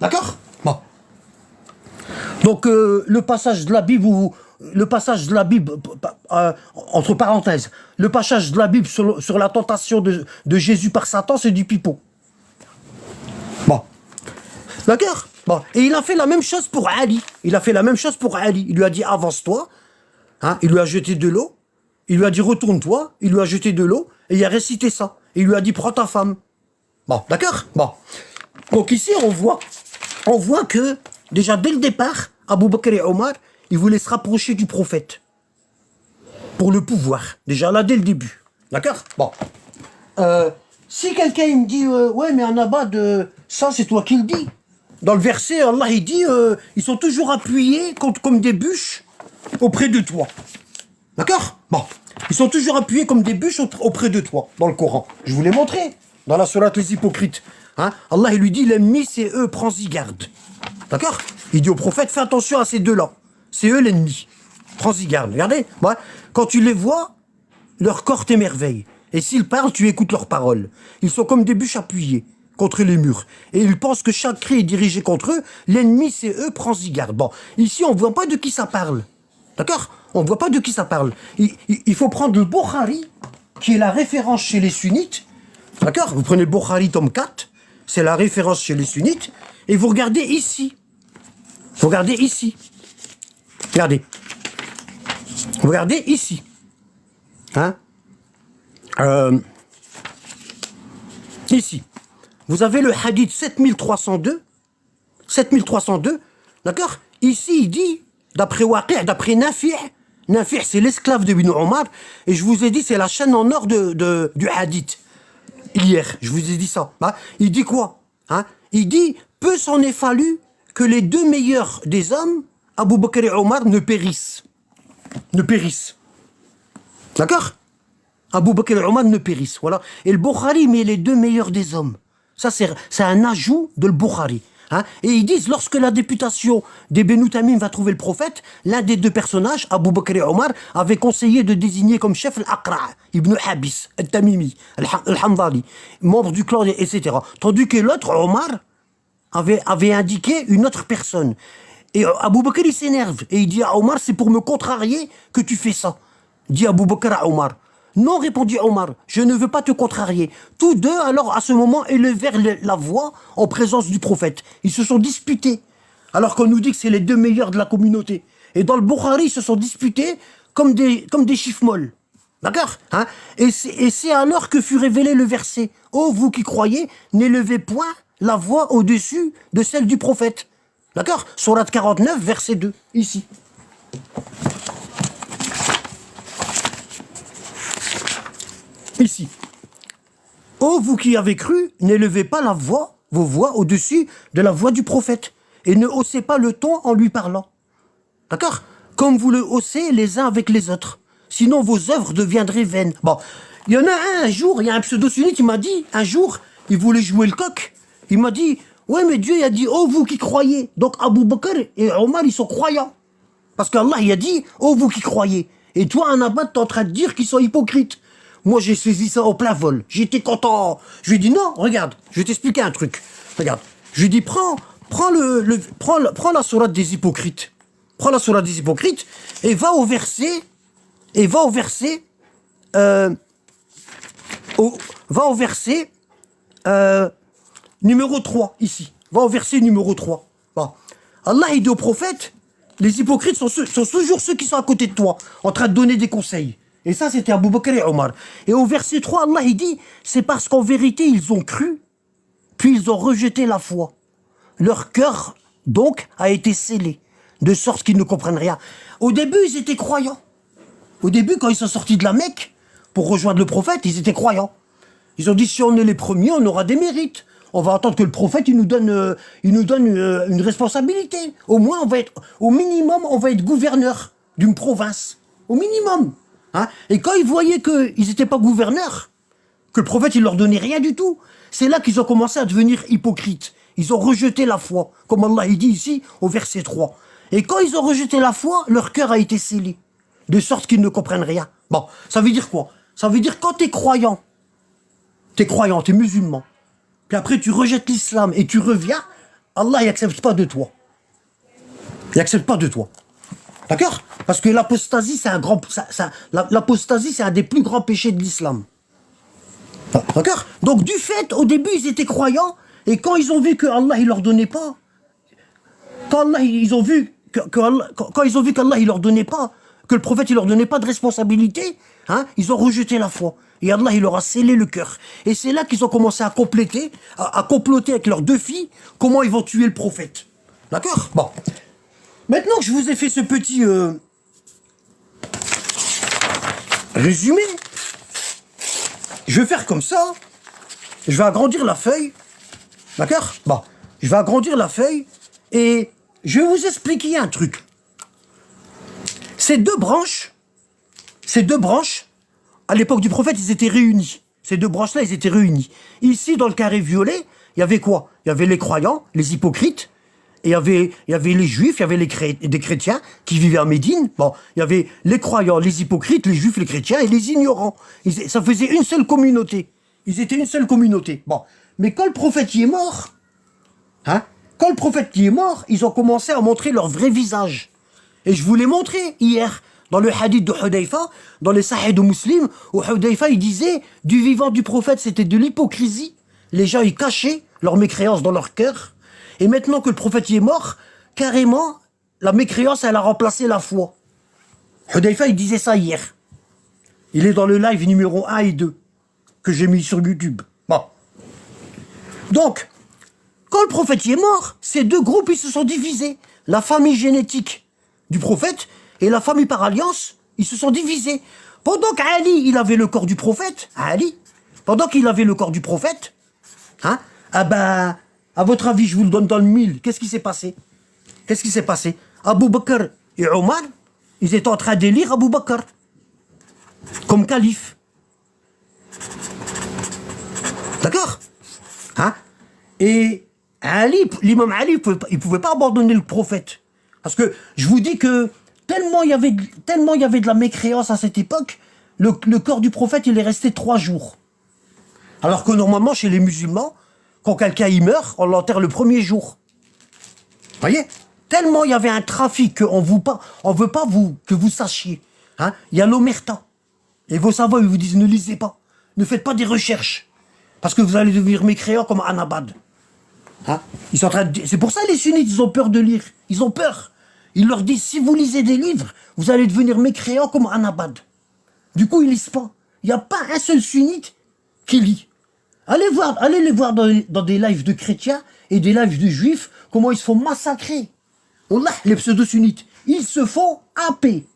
D'accord? Bon. Donc le passage de la Bible entre parenthèses, le passage de la Bible sur la tentation de Jésus par Satan, c'est du pipeau. Bon, d'accord. Bon, et il a fait la même chose pour Ali. Il lui a dit avance-toi. Hein, il lui a jeté de l'eau. Il lui a dit retourne-toi. Il lui a jeté de l'eau et il a récité ça. Et il lui a dit prends ta femme. Bon, d'accord. Bon, donc ici on voit que déjà dès le départ, Abu Bakr et Omar, ils voulaient se rapprocher du prophète pour le pouvoir. Déjà là dès le début. D'accord. Bon. Si quelqu'un me dit ouais mais en abad ça c'est toi qui le dis. Dans le verset, Allah il dit ils sont toujours appuyés comme des bûches auprès de toi. D'accord. Bon. Ils sont toujours appuyés comme des bûches auprès de toi dans le Coran. Je vous l'ai montré dans la sourate les hypocrites. Hein? Allah il lui dit l'ennemi c'est eux, prends-y garde. D'accord. Il dit au prophète fais attention à ces deux-là. C'est eux l'ennemi. Prends-y garde. Regardez. Ouais. Quand tu les vois, leur corps t'émerveille. Et s'ils parlent, tu écoutes leurs paroles. Ils sont comme des bûches appuyées contre les murs. Et ils pensent que chaque cri est dirigé contre eux. L'ennemi, c'est eux, prends-y garde. Bon, ici, on ne voit pas de qui ça parle. D'accord. On ne voit pas de qui ça parle. Il faut prendre le Bukhari, qui est la référence chez les sunnites. D'accord. Vous prenez le Bukhari, tome 4. C'est la référence chez les sunnites. Et vous regardez ici. Vous regardez ici. Regardez. Regardez ici. Hein? Ici. Vous avez le hadith 7302. 7302. D'accord? Ici, il dit, d'après Waqi', d'après Nafi'. Nafi', c'est l'esclave de Ibn Omar. Et je vous ai dit, c'est la chaîne en or du hadith. Hier, je vous ai dit ça. Hein? Il dit quoi? Hein? Il dit, peu s'en est fallu que les deux meilleurs des hommes, Abu Bakr et Omar, ne périssent. Ne périssent. D'accord? Abu Bakr et Omar ne périssent. Voilà. Et le Bukhari met les deux meilleurs des hommes. Ça, c'est un ajout de le Bukhari. Hein? Et ils disent, lorsque la députation des Benu Tamim va trouver le prophète, l'un des deux personnages, Abu Bakr et Omar, avait conseillé de désigner comme chef l'Aqra', Ibn Habis, al-Tamimi, al-Hamdali, membre du clan, etc. Tandis que l'autre, Omar, avait indiqué une autre personne. Et Abu Bakr, il s'énerve. Et il dit à Omar, c'est pour me contrarier que tu fais ça. Dit Abu Bakr à Omar. Non, répondit Omar, je ne veux pas te contrarier. Tous deux, alors, à ce moment, élevèrent la voix en présence du prophète. Ils se sont disputés. Alors qu'on nous dit que c'est les deux meilleurs de la communauté. Et dans le Bukhari, ils se sont disputés comme des chiffres molles. D'accord, hein? Et c'est alors que fut révélé le verset. Ô vous qui croyez, n'élevez point la voix au-dessus de celle du prophète. D'accord? Sourate 49, verset 2, ici. Ici. Ô vous qui avez cru, n'élevez pas vos voix au-dessus de la voix du prophète, et ne haussez pas le ton en lui parlant. D'accord? Comme vous le haussez les uns avec les autres. Sinon vos œuvres deviendraient vaines. Bon, il y en a un jour, il y a un pseudo-sunnite, il m'a dit, un jour, il voulait jouer le coq. Il m'a dit, ouais mais Dieu il a dit, oh vous qui croyez. Donc Abu Bakr et Omar, ils sont croyants. Parce qu'Allah, il a dit, oh vous qui croyez. Et toi, en abat, t'es en train de dire qu'ils sont hypocrites. Moi, j'ai saisi ça au plein vol. J'étais content. Je lui ai dit, non, regarde, je vais t'expliquer un truc. Regarde. Je lui ai dit, prends la sourate des hypocrites. Prends la sourate des hypocrites et va au verset. Numéro 3, ici. Va au verset numéro 3. Bon. Allah, il dit au prophète, les hypocrites sont toujours ceux qui sont à côté de toi, en train de donner des conseils. Et ça, c'était Abu Bakr et Omar. Et au verset 3, Allah, il dit, c'est parce qu'en vérité, ils ont cru, puis ils ont rejeté la foi. Leur cœur, donc, a été scellé, de sorte qu'ils ne comprennent rien. Au début, ils étaient croyants. Au début, quand ils sont sortis de la Mecque, pour rejoindre le prophète, ils étaient croyants. Ils ont dit, si on est les premiers, on aura des mérites. On va attendre que le prophète, il nous donne une responsabilité. Au moins, au minimum, on va être gouverneur d'une province. Au minimum. Hein? Et quand ils voyaient qu'ils n'étaient pas gouverneurs, que le prophète, il leur donnait rien du tout, c'est là qu'ils ont commencé à devenir hypocrites. Ils ont rejeté la foi, comme Allah il dit ici, au verset 3. Et quand ils ont rejeté la foi, leur cœur a été scellé, de sorte qu'ils ne comprennent rien. Bon, ça veut dire quoi? Ça veut dire quand t'es croyant, t'es musulman, puis après tu rejettes l'islam et tu reviens, Allah n'accepte pas de toi. Il n'accepte pas de toi. D'accord? Parce que l'apostasie, c'est l'apostasie, c'est un des plus grands péchés de l'islam. D'accord? Donc, du fait, au début, ils étaient croyants, et quand ils ont vu que Allah, il leur donnait pas, ils ont vu quand ils ont vu qu'Allah, il leur donnait pas, que le prophète, il leur donnait pas de responsabilité, hein, ils ont rejeté la foi. Et Allah, il leur a scellé le cœur. Et c'est là qu'ils ont commencé à comploter avec leurs deux filles, comment ils vont tuer le prophète. D'accord? Bon. Maintenant que je vous ai fait ce petit résumé, je vais faire comme ça. Je vais agrandir la feuille. D'accord? Bon. Je vais agrandir la feuille et je vais vous expliquer un truc. Ces deux branches, à l'époque du prophète, ils étaient réunis. Ces deux branches-là, ils étaient réunis. Ici, dans le carré violet, il y avait quoi? Il y avait les croyants, les hypocrites, et il y avait les juifs, il y avait des chrétiens qui vivaient à Médine. Bon, il y avait les croyants, les hypocrites, les juifs, les chrétiens et les ignorants. Ça faisait une seule communauté. Ils étaient une seule communauté. Bon, mais quand le prophète y est mort, hein, quand le prophète y est mort, ils ont commencé à montrer leur vrai visage. Et je vous l'ai montré hier, dans le hadith de Hudayfa, dans les Sahih de Muslim, où Hudayfa, il disait, du vivant du prophète, c'était de l'hypocrisie. Les gens, ils cachaient leur mécréance dans leur cœur. Et maintenant que le prophète y est mort, carrément, la mécréance, elle a remplacé la foi. Hudayfa, il disait ça hier. Il est dans le live numéro 1 et 2, que j'ai mis sur YouTube. Bon. Donc, quand le prophète y est mort, ces deux groupes, ils se sont divisés. La famille génétique du prophète et la famille par alliance, ils se sont divisés. Pendant qu'Ali, il avait le corps du prophète, pendant qu'il avait le corps du prophète, hein, ah ben, à votre avis, je vous le donne dans le mille, qu'est-ce qui s'est passé? Qu'est-ce qui s'est passé? Abu Bakr et Omar, ils étaient en train d'élire Abu Bakr comme calife. D'accord? Hein? Et Ali, l'imam Ali, il pouvait pas abandonner le prophète. Parce que je vous dis que tellement il y avait de la mécréance à cette époque, le corps du prophète, il est resté 3 jours. Alors que normalement, chez les musulmans, quand quelqu'un y meurt, on l'enterre le premier jour. Voyez? Tellement il y avait un trafic qu'on veut pas que vous sachiez. Hein? Il y a l'omerta. Et vos savants, ils vous disent, ne lisez pas. Ne faites pas des recherches. Parce que vous allez devenir mécréants comme Anabad. Hein? C'est pour ça les sunnites, ils ont peur de lire. Ils ont peur. Ils leur disent, si vous lisez des livres, vous allez devenir mécréants comme Anabad. Du coup, ils lisent pas. Il n'y a pas un seul sunnite qui lit. Allez les voir dans des lives de chrétiens et des lives de juifs, comment ils se font massacrer. Wallah, les pseudo-sunnites, ils se font happer.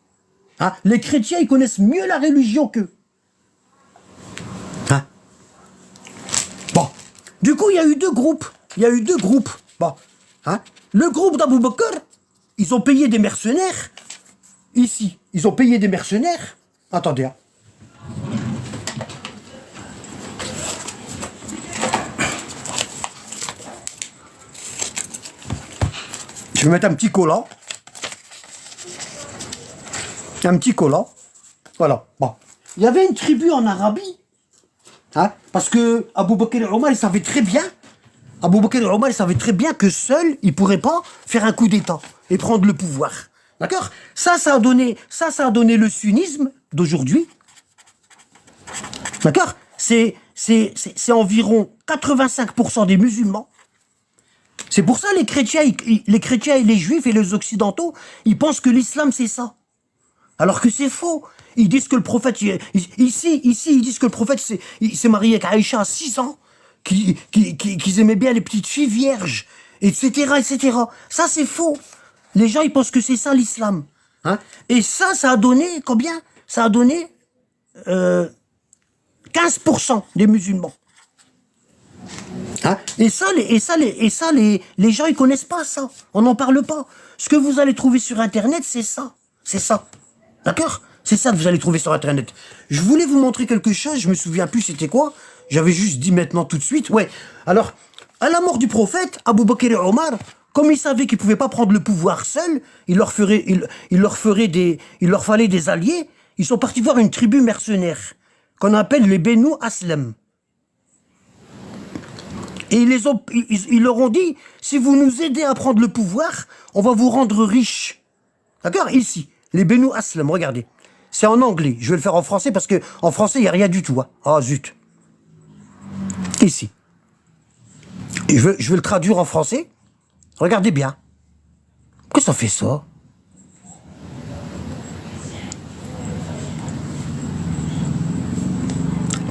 Hein? Les chrétiens, ils connaissent mieux la religion qu'eux. Hein? Bon. Du coup, il y a eu deux groupes. Bon. Hein? Le groupe d'Abou Bakr, ils ont payé des mercenaires. Ici, ils ont payé des mercenaires. Attendez, hein. Je vais mettre un petit collant. Voilà. Bon. Il y avait une tribu en Arabie. Hein, parce que Abu Bakr et Omar, ils savaient très bien. Que seul, ils ne pourraient pas faire un coup d'État et prendre le pouvoir. D'accord? Ça a donné le sunnisme d'aujourd'hui. D'accord? C'est environ 85% des musulmans. C'est pour ça les chrétiens et les juifs et les occidentaux, ils pensent que l'islam c'est ça. Alors que c'est faux. Ils disent que le prophète, ici, ils disent que le prophète s'est marié avec Aïcha à 6 ans, qu'ils aimaient bien les petites filles vierges, etc. Ça c'est faux. Les gens ils pensent que c'est ça l'islam. Hein? Et ça a donné combien? Ça a donné 15% des musulmans. Hein? Et ça, les gens, ils connaissent pas ça. On n'en parle pas. Ce que vous allez trouver sur Internet, c'est ça. C'est ça. D'accord? C'est ça que vous allez trouver sur Internet. Je voulais vous montrer quelque chose, je me souviens plus c'était quoi. J'avais juste dit maintenant tout de suite. Ouais. Alors, à la mort du prophète, Abu Bakr et Omar, comme ils savaient qu'ils pouvaient pas prendre le pouvoir seuls, il leur fallait des alliés. Ils sont partis voir une tribu mercenaire qu'on appelle les Benu Aslam. Et ils leur ont dit, si vous nous aidez à prendre le pouvoir, on va vous rendre riches. D'accord? Ici, les Benu Aslam, regardez. C'est en anglais. Je vais le faire en français parce que en français, il n'y a rien du tout. Hein. Ah, zut. Ici. Et je vais le traduire en français. Regardez bien. Pourquoi ça fait ça?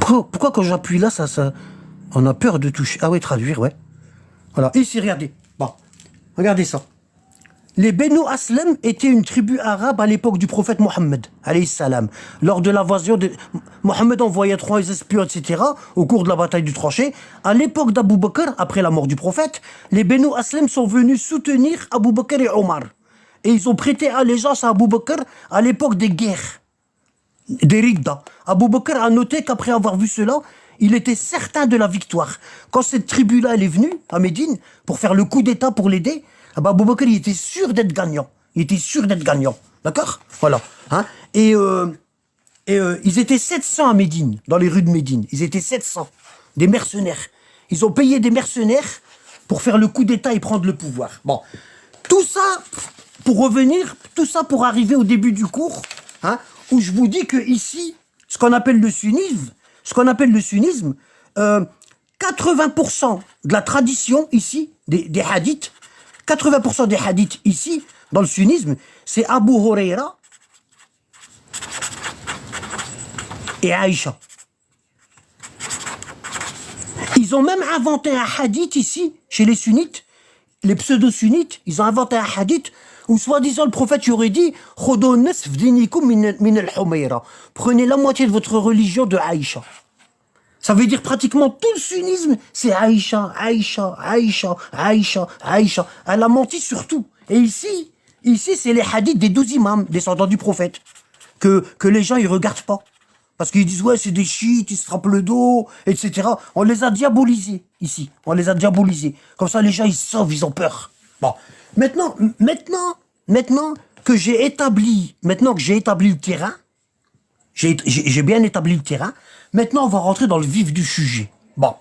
Pourquoi quand j'appuie là, on a peur de toucher? Ah oui, traduire, ouais. Voilà, ici, regardez. Bon, regardez ça. Les Benu Aslam étaient une tribu arabe à l'époque du prophète Mohammed, alayhi salam. Lors de l'invasion de... Mohammed envoyait 3 espions, etc., au cours de la bataille du tranché. À l'époque d'Abou Bakr, après la mort du prophète, les Benu Aslam sont venus soutenir Abou Bakr et Omar. Et ils ont prêté allégeance à Abou Bakr à l'époque des guerres, des Ridda. Abou Bakr a noté qu'après avoir vu cela, il était certain de la victoire. Quand cette tribu-là, elle est venue à Médine pour faire le coup d'état pour l'aider, Abou Bakr, il était sûr d'être gagnant. Il était sûr d'être gagnant. D'accord? Voilà. Hein? Et ils étaient 700 à Médine, dans les rues de Médine. Ils étaient 700. Des mercenaires. Ils ont payé des mercenaires pour faire le coup d'état et prendre le pouvoir. Bon. Tout ça, pour revenir, tout ça pour arriver au début du cours, hein, où je vous dis que ici, ce qu'on appelle le sunnisme, 80% de la tradition ici, des hadiths, 80% des hadiths ici, dans le sunnisme, c'est Abu Huraira et Aïcha. Ils ont même inventé un hadith ici, chez les sunnites, les pseudo-sunnites, ils ont inventé un hadith où soi-disant le prophète aurait dit « Prenez la moitié de votre religion de Aïcha ». Ça veut dire pratiquement tout le sunnisme, c'est Aïcha, Aïcha, Aïcha, Aïcha, Aïcha. Elle a menti sur tout. Et ici c'est les hadiths des 12 imams, descendants du prophète, que les gens ils regardent pas. Parce qu'ils disent, ouais, c'est des chiites, ils se frappent le dos, etc. On les a diabolisés, ici. On les a diabolisés. Comme ça, les gens, ils se sauvent, ils ont peur. Bon. Maintenant que j'ai établi le terrain, j'ai bien établi le terrain, maintenant, on va rentrer dans le vif du sujet. Bon.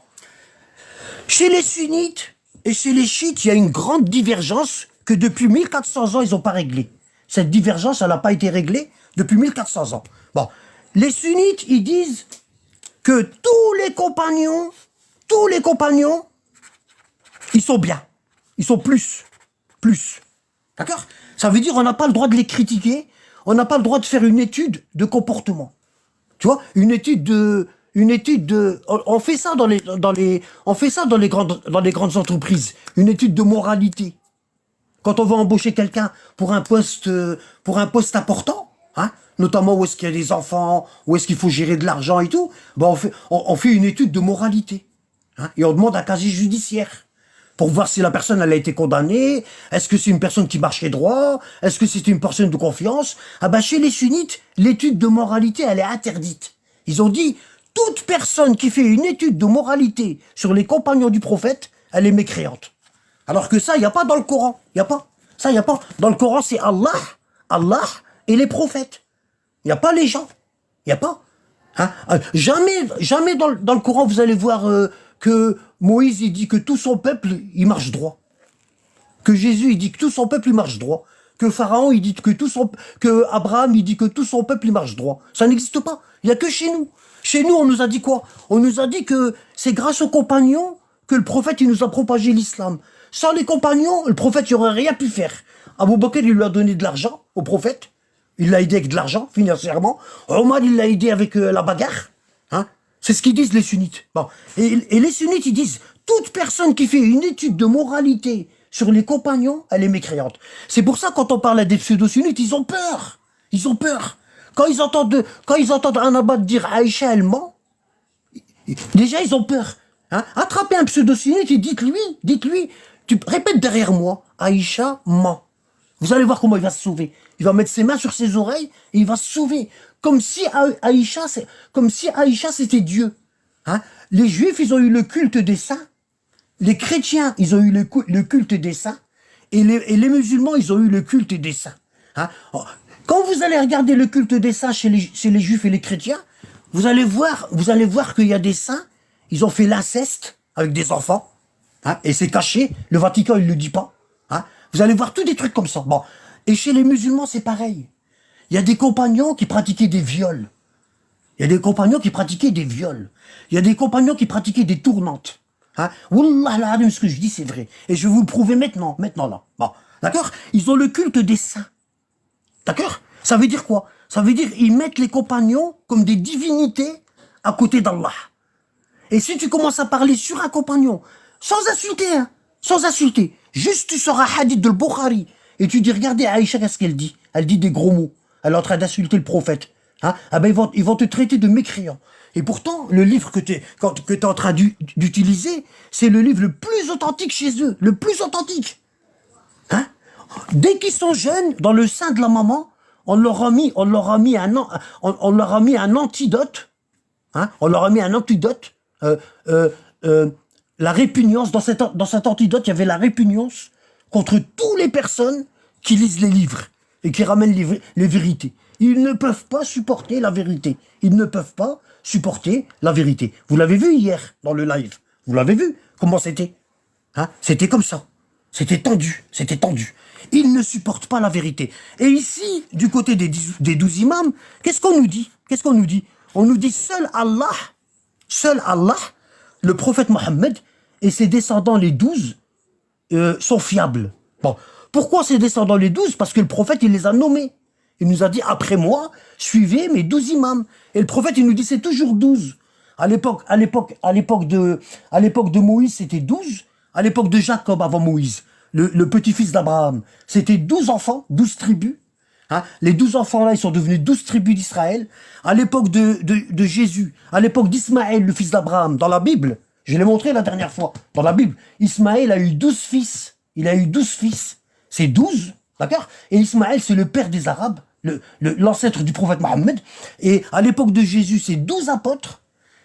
Chez les sunnites et chez les chiites, il y a une grande divergence que depuis 1400 ans, ils n'ont pas réglée. Cette divergence, elle n'a pas été réglée depuis 1400 ans. Bon. Les sunnites, ils disent que tous les compagnons, ils sont bien. Ils sont plus. D'accord? Ça veut dire qu'on n'a pas le droit de les critiquer, on n'a pas le droit de faire une étude de comportement. Tu vois, une étude de, on fait ça dans les grandes entreprises, une étude de moralité. Quand on va embaucher quelqu'un pour un poste important, hein, notamment où est-ce qu'il y a des enfants, où est-ce qu'il faut gérer de l'argent et tout, ben on fait une étude de moralité, hein, et on demande un casier judiciaire pour voir si la personne elle a été condamnée, est-ce que c'est une personne qui marchait droit, est-ce que c'est une personne de confiance. Ah ben chez les sunnites, l'étude de moralité elle est interdite. Ils ont dit toute personne qui fait une étude de moralité sur les compagnons du prophète, elle est mécréante. Alors que ça, il n'y a pas dans le Coran. Il n'y a pas. Ça, il n'y a pas. Dans le Coran, c'est Allah et les prophètes. Il n'y a pas les gens. Il n'y a pas. Hein? Jamais dans le Coran, vous allez voir que Moïse, il dit que tout son peuple, il marche droit. Que Jésus, il dit que tout son peuple, il marche droit. Que Pharaon, il dit que Abraham, il dit que tout son peuple, il marche droit. Ça n'existe pas. Il n'y a que chez nous. Chez nous, on nous a dit quoi? On nous a dit que c'est grâce aux compagnons que le prophète, il nous a propagé l'islam. Sans les compagnons, le prophète, il n'aurait rien pu faire. Abou Bakr, il lui a donné de l'argent au prophète. Il l'a aidé avec de l'argent, financièrement. Omar, il l'a aidé avec la bagarre. Hein? C'est ce qu'ils disent, les sunnites. Bon. Et les sunnites, ils disent, toute personne qui fait une étude de moralité sur les compagnons, elle est mécréante. C'est pour ça, quand on parle à des pseudo-sunnites, ils ont peur. Ils ont peur. Quand ils entendent un abbad dire Aïcha, elle ment, déjà, ils ont peur. Hein? Attrapez un pseudo-sunnite et dites-lui, tu répètes derrière moi, Aïcha ment. Vous allez voir comment il va se sauver. Il va mettre ses mains sur ses oreilles et il va se sauver. Comme si Aïcha c'était Dieu. Hein? Les juifs, ils ont eu le culte des saints. Les chrétiens, ils ont eu le culte des saints. Et les musulmans, ils ont eu le culte des saints. Hein? Quand vous allez regarder le culte des saints chez les juifs et les chrétiens, vous allez voir qu'il y a des saints, ils ont fait l'inceste avec des enfants. Hein, et c'est caché, le Vatican, il ne le dit pas. Hein. Vous allez voir tous des trucs comme ça. Bon. Et chez les musulmans, c'est pareil. Il y a des compagnons qui pratiquaient des viols. Il y a des compagnons qui pratiquaient des viols. Il y a des compagnons qui pratiquaient des tournantes. Hein. Wallah l'azim, ce que je dis, c'est vrai. Et je vais vous le prouver maintenant là. Bon. D'accord? Ils ont le culte des saints. D'accord? Ça veut dire quoi? Ça veut dire ils mettent les compagnons comme des divinités à côté d'Allah. Et si tu commences à parler sur un compagnon, sans insulter, hein, sans insulter, juste tu sors un hadith de Bukhari, et tu dis, regardez Aïcha, qu'est-ce qu'elle dit? Elle dit des gros mots. Elle est en train d'insulter le prophète. Hein? Ah ben ils vont te traiter de mécréant. Et pourtant, le livre que tu es en train d'utiliser, c'est le livre le plus authentique chez eux. Le plus authentique. Hein? Dès qu'ils sont jeunes, dans le sein de la maman, on leur a mis un antidote. Hein? On leur a mis un antidote. La répugnance, dans cet antidote, il y avait la répugnance contre toutes les personnes qui lisent les livres et qui ramènent les vérités. Ils ne peuvent pas supporter la vérité. Ils ne peuvent pas supporter la vérité. Vous l'avez vu hier dans le live. Vous l'avez vu comment c'était. Hein? C'était comme ça. C'était tendu. C'était tendu. Ils ne supportent pas la vérité. Et ici, du côté des 12 imams, qu'est-ce qu'on nous dit? Qu'est-ce qu'on nous dit? On nous dit seul Allah, le prophète Mohammed et ses descendants les 12 sont fiables. Bon, pourquoi ses descendants les 12? Parce que le prophète, il les a nommés. Il nous a dit, après moi, suivez mes 12 imams. Et le prophète, il nous dit, c'est toujours 12. À l'époque de Moïse, c'était 12. À l'époque de Jacob, avant Moïse, le petit-fils d'Abraham, c'était 12 enfants, 12 tribus. Hein? Les 12 enfants-là, ils sont devenus 12 tribus d'Israël. À l'époque de Jésus, à l'époque d'Ismaël, le fils d'Abraham, dans la Bible, je l'ai montré la dernière fois, dans la Bible, Ismaël a eu 12 fils. Il a eu 12 fils. C'est 12, d'accord? Et Ismaël, c'est le père des Arabes, l'ancêtre du prophète Mohammed. Et à l'époque de Jésus, c'est 12 apôtres.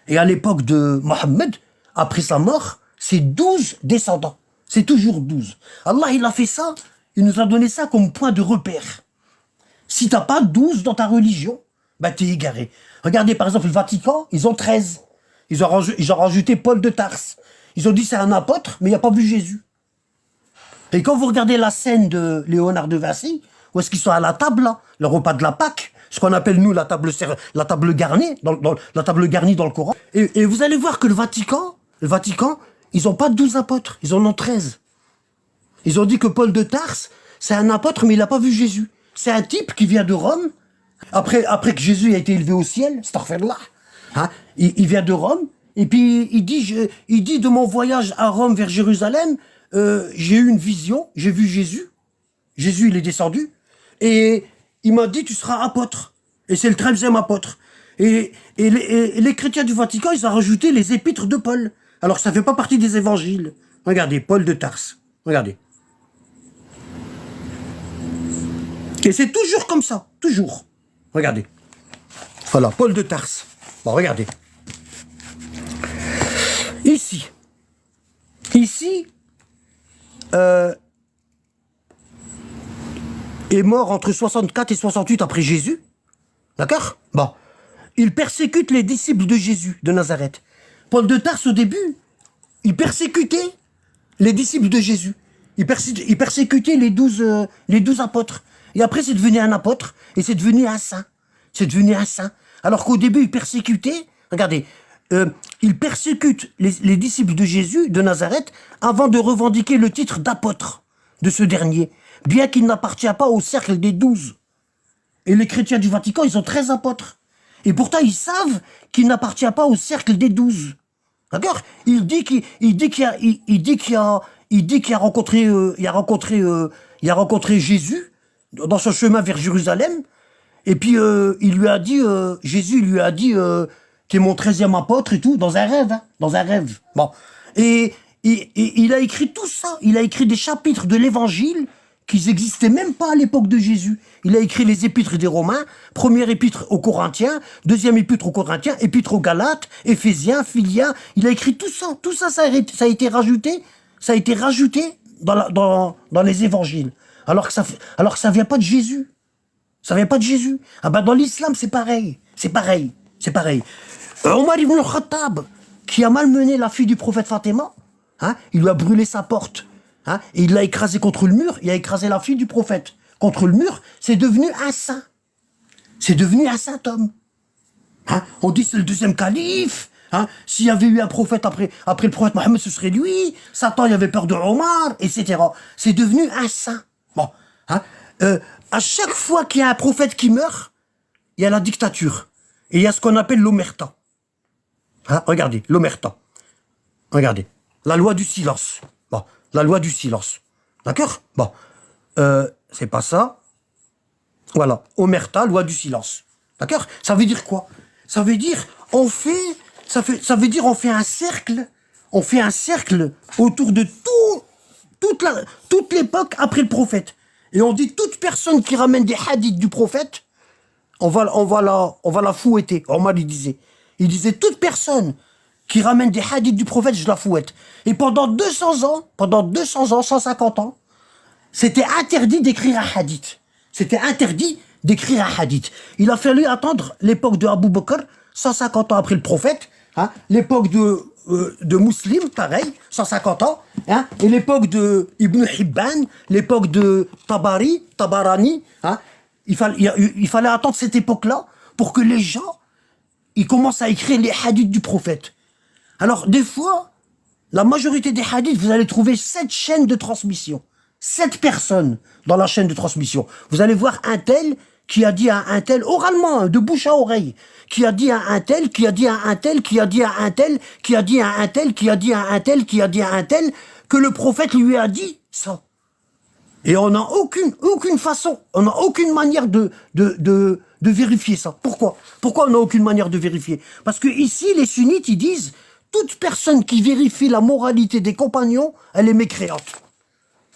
Et à l'époque de Mohammed, après sa mort, c'est 12 descendants. C'est toujours 12. Allah, il a fait ça, il nous a donné ça comme point de repère. Si t'as pas 12 dans ta religion, bah t'es égaré. Regardez par exemple le Vatican, ils ont 13. Ils ont rajouté Paul de Tarse. Ils ont dit c'est un apôtre, mais il n'a pas vu Jésus. Et quand vous regardez la scène de Léonard de Vinci, où est-ce qu'ils sont à la table, là, le repas de la Pâque, ce qu'on appelle nous la table garnie, la table garnie dans le Coran, et vous allez voir que le Vatican, ils n'ont pas 12 apôtres, ils en ont 13. Ils ont dit que Paul de Tarse, c'est un apôtre, mais il n'a pas vu Jésus. C'est un type qui vient de Rome, après que Jésus a été élevé au ciel, astaghfirullah, hein, il vient de Rome, et puis il dit de mon voyage à Rome vers Jérusalem, j'ai eu une vision, j'ai vu Jésus. Jésus, il est descendu, et il m'a dit, tu seras apôtre. Et c'est le 13e apôtre. Et les chrétiens du Vatican, ils ont rajouté les épîtres de Paul. Alors ça fait pas partie des évangiles. Regardez, Paul de Tarse. Regardez. Et c'est toujours comme ça, toujours. Regardez. Voilà, Paul de Tarse. Bon, regardez. Ici, est mort entre 64 et 68 après Jésus. D'accord? Bon. Il persécute les disciples de Jésus de Nazareth. Paul de Tarse, au début, il persécutait les disciples de Jésus. Il persécutait les 12 apôtres. Et après, c'est devenu un apôtre et c'est devenu un saint. C'est devenu un saint. Alors qu'au début, il persécutait, regardez, il persécute les disciples de Jésus de Nazareth avant de revendiquer le titre d'apôtre de ce dernier, bien qu'il n'appartient pas au cercle des 12. Et les chrétiens du Vatican, ils ont 13 apôtres. Et pourtant, ils savent qu'il n'appartient pas au cercle des 12. D'accord? Il dit qu'il a rencontré Jésus dans son chemin vers Jérusalem. Et puis, Jésus lui a dit, t'es mon 13e apôtre et tout, dans un rêve, hein, dans un rêve. Bon. Et il a écrit tout ça. Il a écrit des chapitres de l'évangile qui n'existaient même pas à l'époque de Jésus. Il a écrit les épîtres des Romains, première épître aux Corinthiens, deuxième épître aux Corinthiens, épître aux Galates, Éphésiens, Philippiens. Il a écrit tout ça. Tout ça, ça a été rajouté dans les évangiles. Alors que ça vient pas de Jésus. Ça vient pas de Jésus. Ah ben dans l'islam, c'est pareil. C'est pareil. C'est pareil. Omar ibn Khattab, qui a malmené la fille du prophète Fatima, hein, il lui a brûlé sa porte, hein, et il l'a écrasé contre le mur, il a écrasé la fille du prophète. Contre le mur, c'est devenu un saint. C'est devenu un saint homme. Hein, on dit c'est le deuxième calife. Hein, s'il y avait eu un prophète après le prophète Mohammed, ce serait lui. Satan, il avait peur de Omar, etc. C'est devenu un saint. Bon, hein, à chaque fois qu'il y a un prophète qui meurt, il y a la dictature. Et il y a ce qu'on appelle l'omerta. Hein, regardez, l'omerta. Regardez, la loi du silence. Bon, la loi du silence. D'accord? Bon, c'est pas ça. Voilà, omerta, loi du silence. D'accord? Ça veut dire quoi? Ça veut dire on fait un cercle. On fait un cercle autour de toute l'époque après le prophète. Et on dit toute personne qui ramène des hadiths du prophète, on va la fouetter. Omar il disait toute personne qui ramène des hadiths du prophète, je la fouette. Et pendant 200 ans, 150 ans, c'était interdit d'écrire un hadith. C'était interdit d'écrire un hadith. Il a fallu attendre l'époque de Abu Bakr, 150 ans après le prophète, hein, l'époque de Muslim, pareil, 150 ans, hein, et l'époque de Ibn Hibban, l'époque de Tabarani, hein, il fallait attendre cette époque-là pour que les gens ils commencent à écrire les hadiths du prophète. Alors, des fois, la majorité des hadiths, vous allez trouver 7 chaînes de transmission. 7 personnes dans la chaîne de transmission. Vous allez voir un tel qui a dit à un tel, oralement, de bouche à oreille, qui a dit à un tel, qui a dit à un tel, qui a dit à un tel, qui a dit à un tel, qui a dit à un tel, qui a dit à un tel, que le prophète lui a dit ça. Et on n'a aucune façon, on n'a aucune manière de vérifier ça. Pourquoi? Pourquoi on n'a aucune manière de vérifier? Parce que ici, les sunnites, ils disent, toute personne qui vérifie la moralité des compagnons, elle est mécréante.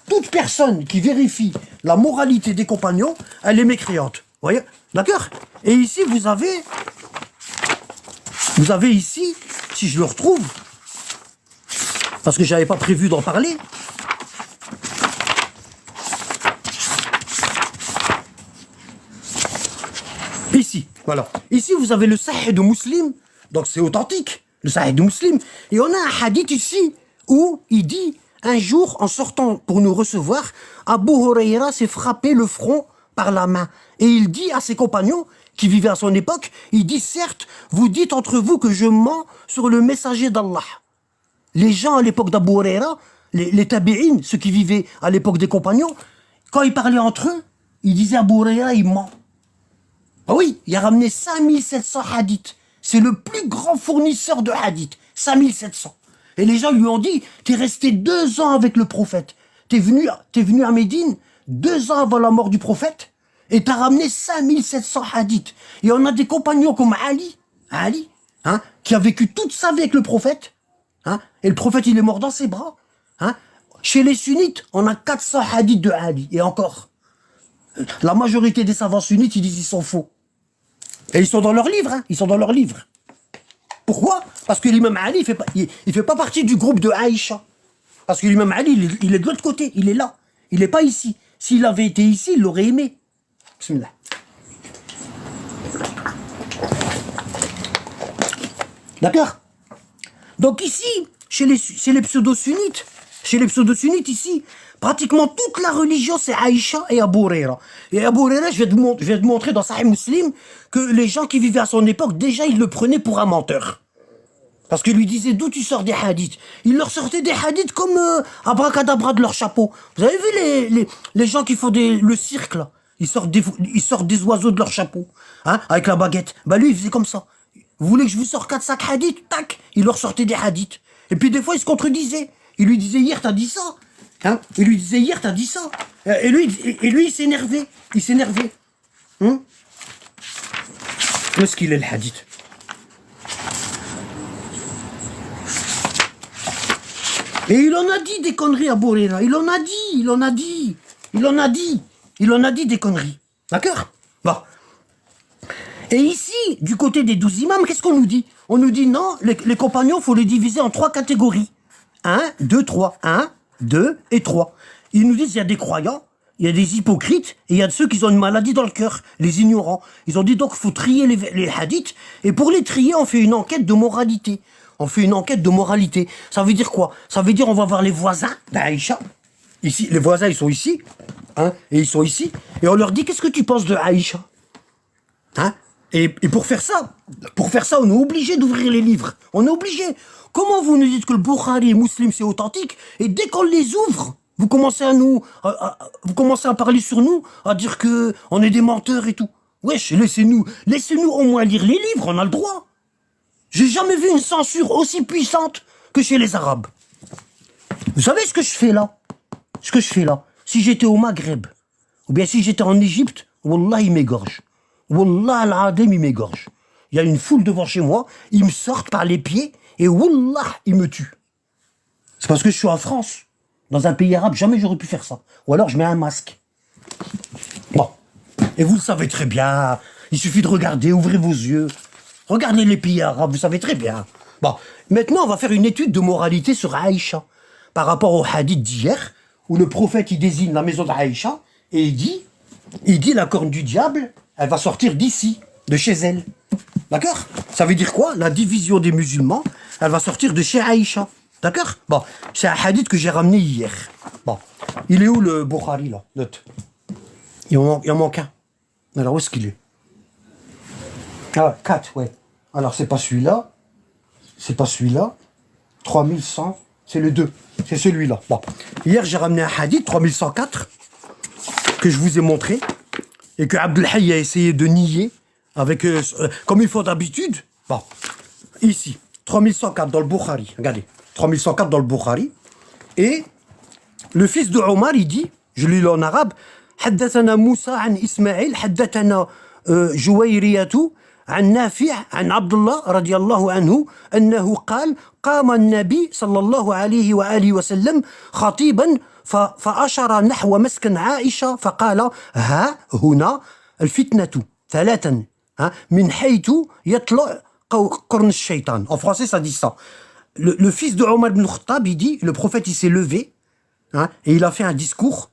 Toute personne qui vérifie la moralité des compagnons, elle est mécréante. Vous voyez? D'accord? Et ici, vous avez ici, si je le retrouve, parce que j'avais pas prévu d'en parler, ici, voilà. Ici, vous avez le Sahih de Muslim, donc c'est authentique, le Sahih de Muslim. Et on a un hadith ici où il dit, un jour, en sortant pour nous recevoir, Abu Huraira s'est frappé le front par la main. Et il dit à ses compagnons, qui vivaient à son époque, il dit, certes, vous dites entre vous que je mens sur le messager d'Allah. Les gens à l'époque d'Abu Huraira, les tabi'in, ceux qui vivaient à l'époque des compagnons, quand ils parlaient entre eux, ils disaient Abu Huraira, il ment. Ah oui, il a ramené 5700 hadiths. C'est le plus grand fournisseur de hadiths. 5700. Et les gens lui ont dit, t'es resté 2 ans avec le prophète. T'es venu à Médine 2 ans avant la mort du prophète et t'as ramené 5700 hadiths. Et on a des compagnons comme Ali, hein, qui a vécu toute sa vie avec le prophète. Hein, et le prophète, il est mort dans ses bras. Hein. Chez les sunnites, on a 400 hadiths de Ali. Et encore. La majorité des savants sunnites, ils disent ils sont faux. Et ils sont dans leurs livres, hein, ils sont dans leurs livres. Pourquoi? Parce que l'imam Ali, il fait pas partie du groupe de Aïcha. Parce que l'imam Ali, il est de l'autre côté, il est là. Il n'est pas ici. S'il avait été ici, il l'aurait aimé. Bismillah. D'accord? Donc ici, chez les pseudo-sunnites, ici, pratiquement toute la religion, c'est Aïcha et Abu Huraira. Et Abu Huraira, je vais te montrer dans Sahih Muslim que les gens qui vivaient à son époque, déjà, ils le prenaient pour un menteur. Parce qu'il lui disait, d'où tu sors des hadiths? Il leur sortait des hadiths comme abracadabra de leur chapeau. Vous avez vu les gens qui font le cirque, là? Ils sortent des oiseaux de leur chapeau, hein, avec la baguette. Bah lui, il faisait comme ça. Vous voulez que je vous sorte 4-5 hadiths? Tac, il leur sortait des hadiths. Et puis des fois, il se contredisait. Il lui disait, hier, t'as dit ça. Hein, il lui disait, hier, t'as dit ça. Et lui, il s'énervait. Il s'énervait. Où est-ce qu'il est, le hadith? Et il en a dit des conneries à Bourera. Il en a dit des conneries. D'accord? Bon. Et ici, du côté des 12 imams, qu'est-ce qu'on nous dit? On nous dit non, les compagnons, il faut les diviser en 3 catégories. 1, 2, 3. 1, 2 et 3. Ils nous disent il y a des croyants, il y a des hypocrites, et il y a ceux qui ont une maladie dans le cœur, les ignorants. Ils ont dit donc il faut trier les hadiths, et pour les trier, on fait une enquête de moralité. On fait une enquête de moralité. Ça veut dire quoi? Ça veut dire on va voir les voisins d'Aïcha. Ici, les voisins, ils sont ici. Hein, et ils sont ici. Et on leur dit, qu'est-ce que tu penses de Aïcha? Hein? Et pour faire ça, on est obligé d'ouvrir les livres. On est obligé. Comment vous nous dites que le Bukhari et Muslim, c'est authentique, et dès qu'on les ouvre, vous commencez vous commencez à parler sur nous, à dire que on est des menteurs et tout. Wesh, laissez-nous au moins lire les livres, on a le droit. J'ai jamais vu une censure aussi puissante que chez les Arabes. Vous savez ce que je fais là? Si j'étais au Maghreb, ou bien si j'étais en Égypte, Wallah, il m'égorge. Wallah al-Adim, il m'égorge. Il y a une foule devant chez moi, ils me sortent par les pieds, et Wallah, ils me tuent. C'est parce que je suis en France. Dans un pays arabe, jamais j'aurais pu faire ça. Ou alors je mets un masque. Bon. Et vous le savez très bien. Il suffit de regarder, ouvrez vos yeux. Regardez les pays arabes, vous savez très bien. Bon. Maintenant, on va faire une étude de moralité sur Aïcha. Par rapport au hadith d'hier, où le prophète, il désigne la maison d'Aïcha, et il dit la corne du diable, elle va sortir d'ici, de chez elle. D'accord? Ça veut dire quoi? La division des musulmans, elle va sortir de chez Aïcha. D'accord? Bon, c'est un hadith que j'ai ramené hier. Bon, il est où le Bukhari, là? Note. Il en manque un. Alors, où est-ce qu'il est? Ah ouais, 4, ouais. Alors, c'est pas celui-là. 3100, c'est le 2. C'est celui-là. Bon. Hier, j'ai ramené un hadith, 3104, que je vous ai montré, et que Abdul Hayy a essayé de nier, avec, comme il faut d'habitude. Bon, ici, 3104 dans le Bukhari. Regardez, 3104 dans le Bukhari. Et le fils de Omar, il dit, je lis en arabe, حدثنا موسى عن إسماعيل حدثنا جويرية عن نافع عن عبد الله رضي الله عنه أنه قال قام النبي صلى الله عليه وآله وسلم خطيبا فأشر نحو مسكن عائشة فقال ها هنا الفتنة ثلاثا من حيث يطلع قرن الشيطان. En français, ça dit ça. Le fils de Omar ibn Khattab, il dit, le prophète, il s'est levé, et il a fait un discours,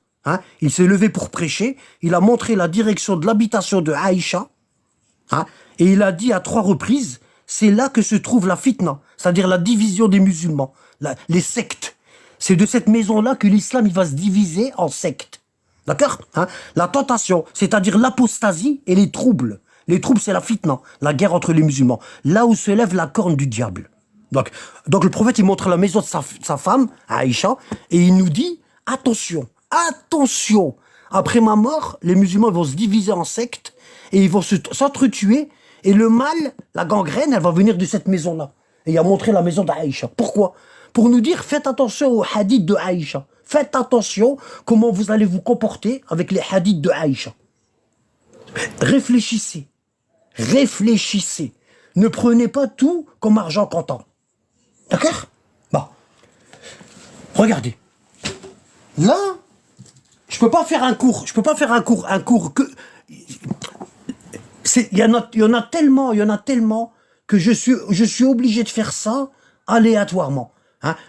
il s'est levé pour prêcher, il a montré la direction de l'habitation de Aïcha, et il a dit à 3 reprises, c'est là que se trouve la fitna, c'est-à-dire la division des musulmans, les sectes. C'est de cette maison-là que l'islam il va se diviser en sectes. D'accord? La tentation, c'est-à-dire l'apostasie et les troubles. Les troubles, c'est la fitna, la guerre entre les musulmans. Là où se lève la corne du diable. Donc le prophète, il montre la maison de sa femme, Aïcha, et il nous dit, attention, après ma mort, les musulmans vont se diviser en sectes, et ils vont s'entretuer, et le mal, la gangrène, elle va venir de cette maison-là. Et il a montré la maison d'Aïcha. Pourquoi? Pour nous dire, faites attention aux hadiths de Aïcha. Faites attention comment vous allez vous comporter avec les hadiths de Aïcha. Réfléchissez. Ne prenez pas tout comme argent comptant. D'accord? Bon. Regardez. Là, je peux pas faire un cours que... Il y en a tellement que je suis obligé de faire ça aléatoirement.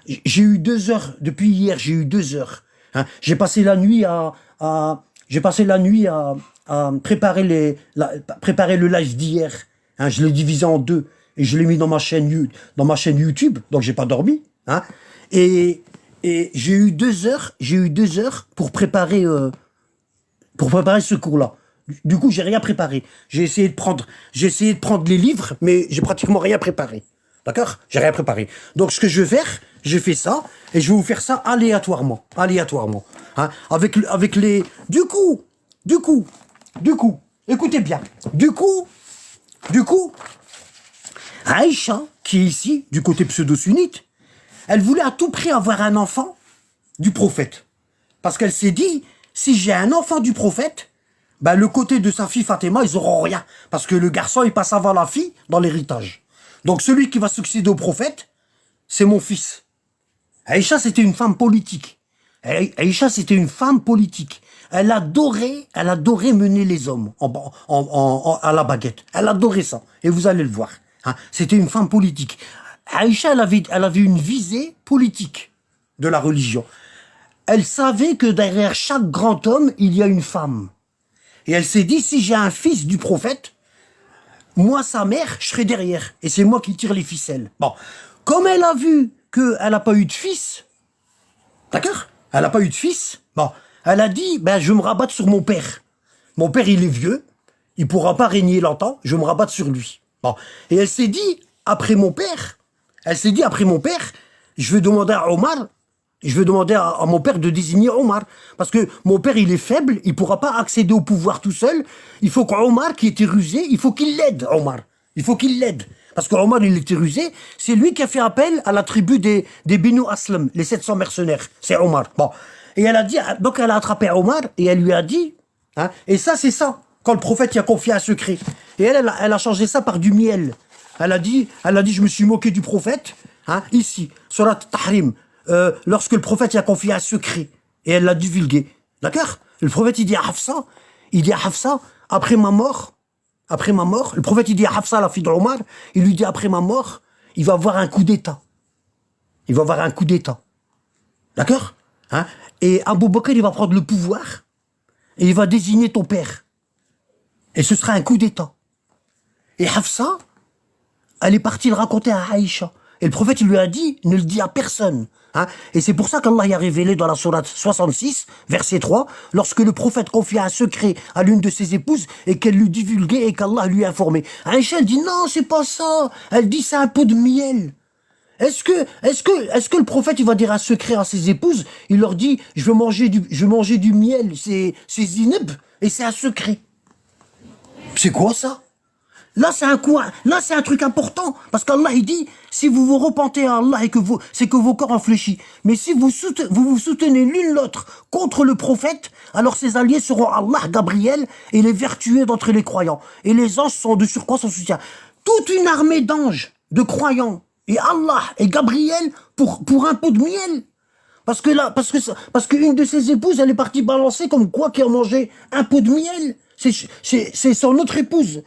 J'ai eu 2 heures, depuis hier, j'ai eu 2 heures. J'ai passé la nuit à préparer le live d'hier. Je l'ai divisé en 2 et je l'ai mis dans ma chaîne YouTube, donc j'ai pas dormi. Et j'ai eu 2 heures pour préparer ce cours-là. Du coup, j'ai rien préparé. J'ai essayé de prendre les livres, mais j'ai pratiquement rien préparé. D'accord? J'ai rien préparé. Donc, ce que je vais faire, j'ai fait ça, et je vais vous faire ça aléatoirement. Avec les... Du coup, écoutez bien. Du coup, Aïcha, qui est ici, du côté pseudo-sunnite, elle voulait à tout prix avoir un enfant du prophète. Parce qu'elle s'est dit, si j'ai un enfant du prophète, ben le côté de sa fille Fatima, ils auront rien. Parce que le garçon, il passe avant la fille dans l'héritage. Donc celui qui va succéder au prophète, c'est mon fils. Aïcha, c'était une femme politique. Elle adorait mener les hommes à la baguette. Elle adorait ça. Et vous allez le voir. C'était une femme politique. Aïcha, elle avait une visée politique de la religion. Elle savait que derrière chaque grand homme, il y a une femme. Et elle s'est dit, si j'ai un fils du prophète, moi, sa mère, je serai derrière. Et c'est moi qui tire les ficelles. Bon, Comme elle a vu qu'elle n'a pas eu de fils, d'accord? Elle n'a pas eu de fils, bon, elle a dit, ben, je vais me rabattre sur mon père. Mon père, il est vieux, il pourra pas régner longtemps, je vais me rabattre sur lui. Bon. Et elle s'est dit, après mon père, je vais demander à Omar, je vais demander à mon père de désigner Omar. Parce que mon père, il est faible, il pourra pas accéder au pouvoir tout seul. Il faut qu'Omar, qui était rusé, il faut qu'il l'aide, Omar. Il faut qu'il l'aide. Parce qu'Omar, il était rusé, c'est lui qui a fait appel à la tribu des Binu Aslam, les 700 mercenaires. C'est Omar. Bon. Et elle a dit, donc elle a attrapé Omar et elle lui a dit, hein, et ça, c'est ça, quand le prophète y a confié un secret. Et elle a changé ça par du miel. Elle a dit, je me suis moqué du prophète, hein, ici, surat Tahrim, lorsque le prophète y a confié un secret. Et elle l'a divulgué. D'accord? Le prophète, il dit à Hafsa, après ma mort, le prophète, il dit à Hafsa, la fille d'Omar, il lui dit, après ma mort, il va avoir un coup d'État. D'accord? Hein? Et Abu Bakr, il va prendre le pouvoir, et il va désigner ton père. Et ce sera un coup d'État. Et Hafsa, elle est partie le raconter à Aïcha. Et le prophète, il lui a dit, ne le dis à personne. Hein? Et c'est pour ça qu'Allah y a révélé dans la sourate 66, verset 3, lorsque le prophète confia un secret à l'une de ses épouses et qu'elle lui divulguait et qu'Allah lui informait. Aïcha, elle dit, non, c'est pas ça. Elle dit, c'est un pot de miel. Est-ce que le prophète, il va dire un secret à ses épouses? Il leur dit, je veux manger du miel, c'est zineb, et c'est un secret. C'est quoi ça? Là, c'est un truc important. Parce qu'Allah, il dit, si vous vous repentez à Allah c'est que vos corps ont fléchi. Mais si vous vous soutenez l'une l'autre contre le prophète, alors ses alliés seront Allah, Gabriel, et les vertueux d'entre les croyants. Et les anges sont de surcroît son soutien. Toute une armée d'anges, de croyants, et Allah, et Gabriel, pour un pot de miel. Parce que une de ses épouses, elle est partie balancer comme quoi qui a mangé un pot de miel. C'est son autre épouse,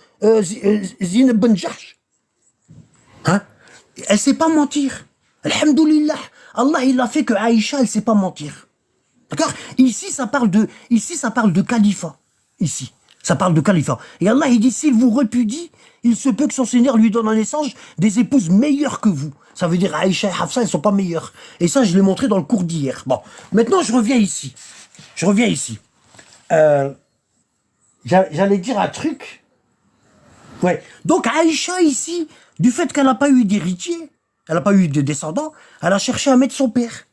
Zineb Ben Jahsh. Hein? Elle sait pas mentir. Alhamdoulilah. Allah, il a fait que Aïcha, elle sait pas mentir. D'accord? Ici, ça parle de califat. Ici. Ça parle de califat. Et Allah, il dit, s'il vous repudie, il se peut que son Seigneur lui donne en échange des épouses meilleures que vous. Ça veut dire Aïcha et Hafsa, elles sont pas meilleures. Et ça, je l'ai montré dans le cours d'hier. Bon. Maintenant, je reviens ici. J'allais dire un truc. Ouais. Donc, Aïcha, ici, du fait qu'elle n'a pas eu d'héritier, elle n'a pas eu de descendant, elle a cherché à mettre son père.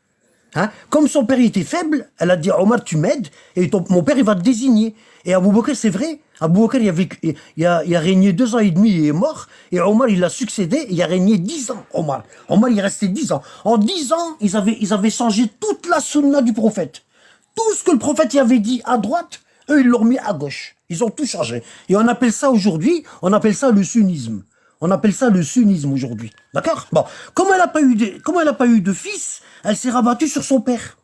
Hein? Comme son père était faible, elle a dit à Omar, tu m'aides, et mon père, il va te désigner. Et Abu Bakr, c'est vrai, Abu Bakr, il a régné 2 ans et demi, il est mort, et Omar, il a succédé, il a régné 10 ans, Omar. Omar, il est resté 10 ans. En 10 ans, ils avaient changé toute la sunna du prophète. Tout ce que le prophète y avait dit à droite, eux, ils l'ont remis à gauche. Ils ont tout changé. Et on appelle ça aujourd'hui, le sunnisme. On appelle ça le sunnisme aujourd'hui. D'accord? Bon. Comme elle n'a pas eu de fils, elle s'est rabattue sur son père.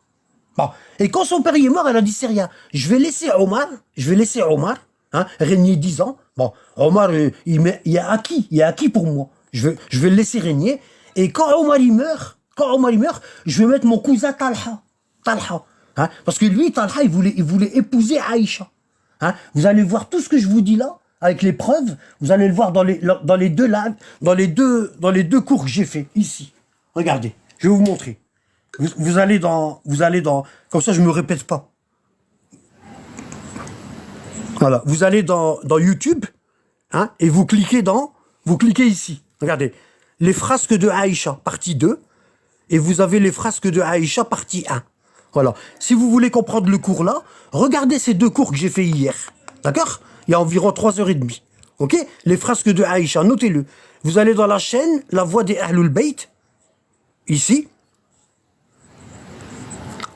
Bon. Et quand son père y est mort, elle a dit, c'est rien. Je vais laisser Omar, hein, régner 10 ans. Bon. Omar, il est acquis pour moi. Je vais le laisser régner. Et quand Omar y meurt, je vais mettre mon cousin Talha. Hein, parce que lui, Talha, il voulait épouser Aïcha. Hein, vous allez voir tout ce que je vous dis là, avec les preuves, vous allez le voir dans les deux cours que j'ai fait, ici. Regardez, je vais vous montrer. Vous allez dans, comme ça je me répète pas. Voilà, vous allez dans YouTube, hein, et vous cliquez ici. Regardez, les frasques de Aïcha, partie 2, et vous avez les frasques de Aïcha, partie 1. Voilà. Si vous voulez comprendre le cours là, regardez ces 2 cours que j'ai fait hier. D'accord? Il y a environ 3h30. Ok? Les frasques de Aïcha, notez-le. Vous allez dans la chaîne, la voix des Ahlul Bayt. Ici.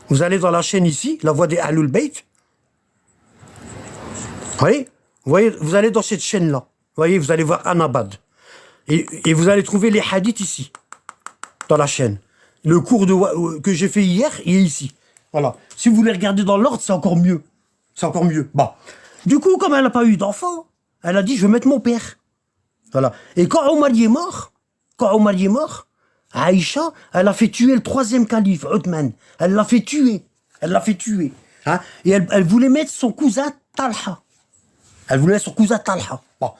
Vous allez dans la chaîne ici, la voix des Ahlul Bayt. Vous voyez, vous allez dans cette chaîne-là. Vous voyez, vous allez voir Anabad. Et vous allez trouver les hadiths ici. Dans la chaîne. Le cours que j'ai fait hier, il est ici. Voilà. Si vous voulez regarder dans l'ordre, c'est encore mieux. Bon. Du coup, comme elle n'a pas eu d'enfant, elle a dit, je vais mettre mon père. Voilà. Et quand Omar y est mort, Aïcha, elle a fait tuer le 3e calife, Othman. Elle l'a fait tuer. Hein? Et elle voulait mettre son cousin Talha. Bon.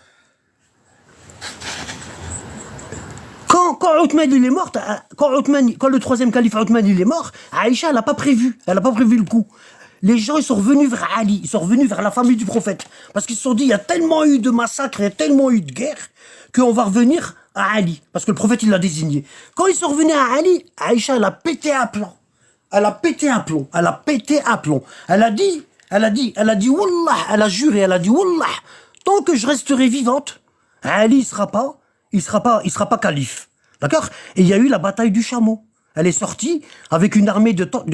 Quand quand Othman il est mort, quand le troisième calife Othman il est mort, Aïcha elle n'a pas prévu le coup. Les gens ils sont revenus vers Ali, ils sont revenus vers la famille du prophète, parce qu'ils se sont dit il y a tellement eu de massacres, il y a tellement eu de guerres qu'on va revenir à Ali, parce que le prophète il l'a désigné. Quand ils sont revenus à Ali, Aïcha elle a pété un plomb. Elle a pété un plomb. Elle a pété un plomb. Elle a dit, Wallah, elle a juré, elle a dit, Wallah, tant que je resterai vivante, Ali, il sera pas calife. D'accord? Et il y a eu la bataille du chameau. Elle est sortie avec une armée de 30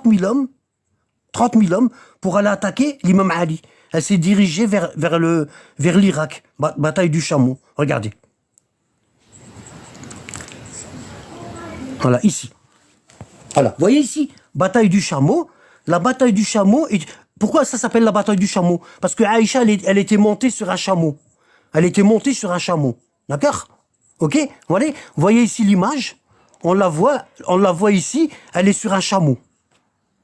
000 hommes, 30 000 hommes, pour aller attaquer l'imam Ali. Elle s'est dirigée vers l'Irak. Bataille du chameau. Regardez. Voilà, ici. Voilà, vous voyez ici, bataille du chameau. La bataille du chameau, pourquoi ça s'appelle la bataille du chameau? Parce que Aïcha, elle était montée sur un chameau. Elle était montée sur un chameau. D'accord? Ok? Voilà, vous voyez ici l'image. On la voit ici, elle est sur un chameau.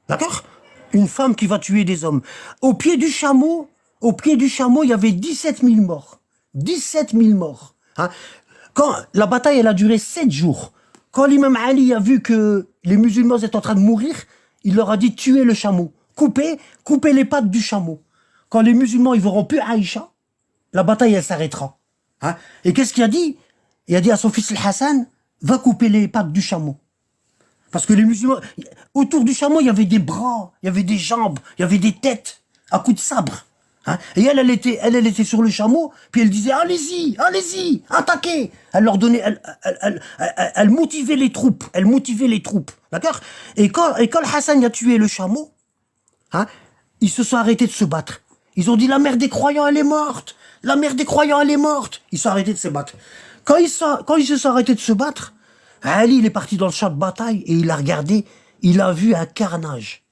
D'accord? Une femme qui va tuer des hommes. Au pied du chameau, il y avait 17 000 morts. 17 000 morts. Hein? Quand la bataille, elle a duré 7 jours. Quand l'imam Ali a vu que les musulmans étaient en train de mourir, il leur a dit tuez le chameau. Coupez les pattes du chameau. Quand les musulmans ils verront plus Aïcha, la bataille elle s'arrêtera. Hein? Et qu'est-ce qu'il a dit? Il a dit à son fils Hassan, va couper les pattes du chameau. Parce que les musulmans, autour du chameau, il y avait des bras, il y avait des jambes, il y avait des têtes, à coups de sabre. Hein? Et elle était sur le chameau, puis elle disait allez-y, attaquez. Elle leur donnait, elle motivait les troupes, d'accord? Et quand Hassan a tué le chameau, hein, ils se sont arrêtés de se battre. Ils ont dit la mère des croyants elle est morte, Ils sont arrêtés de se battre. Quand ils se sont arrêtés de se battre, Ali il est parti dans le champ de bataille et il a regardé, il a vu un carnage.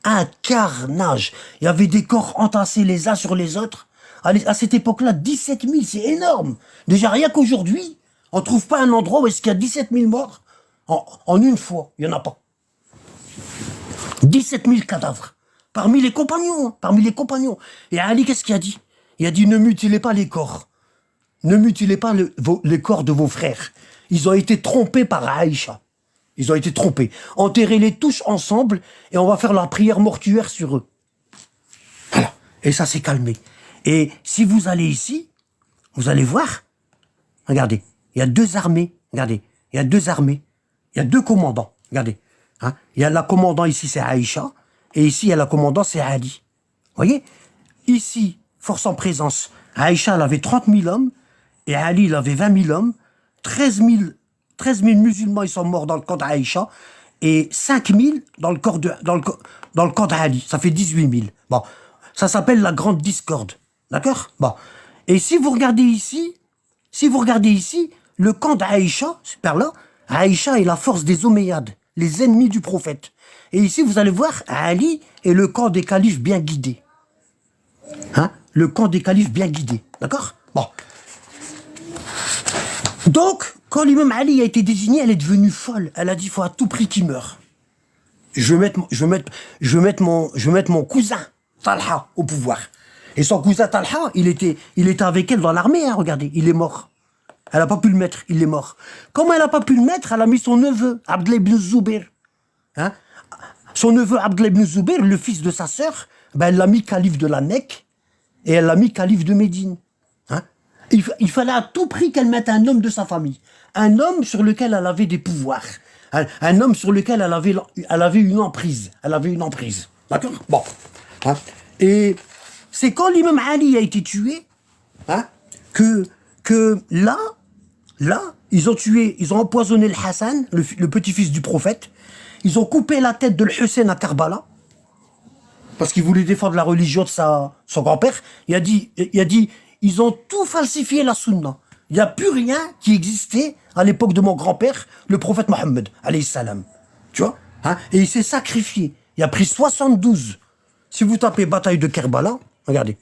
Un carnage. Il y avait des corps entassés les uns sur les autres. À cette époque-là, 17 000, c'est énorme. Déjà, rien qu'aujourd'hui, on ne trouve pas un endroit où est-ce qu'il y a 17 000 morts en une fois. Il n'y en a pas. 17 000 cadavres. Parmi les compagnons. Et Ali, qu'est-ce qu'il a dit? Il a dit, ne mutilez pas les corps. Ne mutilez pas les corps de vos frères. Ils ont été trompés par Aïcha. Ils ont été trompés. Enterrez-les tous ensemble et on va faire la prière mortuaire sur eux. Voilà. Et ça s'est calmé. Et si vous allez ici, vous allez voir, regardez, il y a deux armées. Regardez, il y a deux commandants. Regardez. Hein, il y a la commandant ici, c'est Aïcha. Et ici, il y a la commandant, c'est Ali. Vous voyez? Ici, force en présence. Aïcha, elle avait 30 000 hommes. Et Ali, il avait 20 000 hommes. 13 000 musulmans, ils sont morts dans le camp d'Aïcha. Et 5 000 dans le camp d'Ali. Ça fait 18 000. Bon. Ça s'appelle la grande discorde. D'accord? Bon. Et si vous regardez ici, le camp d'Aïcha, c'est par là, Aïcha est la force des Omeyyades, les ennemis du prophète. Et ici, vous allez voir, Ali est le camp des califes bien guidés. Hein? Le camp des califes bien guidés. D'accord? Bon. Donc, quand l'imam Ali a été désigné, elle est devenue folle. Elle a dit, il faut à tout prix qu'il meure. Je vais mettre mon cousin, Talha, au pouvoir. Et son cousin Talha, il était avec elle dans l'armée, hein, regardez, il est mort. Elle n'a pas pu le mettre, il est mort. Comment elle n'a pas pu le mettre? Elle a mis son neveu, Abdullah ibn Zubair. Hein? Son neveu, Abdullah ibn Zubair, le fils de sa sœur, ben, elle l'a mis calife de la Mecque et elle l'a mis calife de Médine. Hein? Il fallait à tout prix qu'elle mette un homme de sa famille. Un homme sur lequel elle avait des pouvoirs. Un homme sur lequel elle avait une emprise. D'accord? Bon. Hein? Et c'est quand l'imam Ali a été tué, hein, que là, ils ont empoisonné le Hassan, le petit-fils du prophète. Ils ont coupé la tête de l'Hussein à Karbala, parce qu'il voulait défendre la religion de son grand-père. Il a dit, ils ont tout falsifié la sunna. Il n'y a plus rien qui existait à l'époque de mon grand-père, le prophète Mohammed, alayhi salam. Tu vois? Hein? Et il s'est sacrifié. Il a pris 72. Si vous tapez bataille de Karbala, regardez.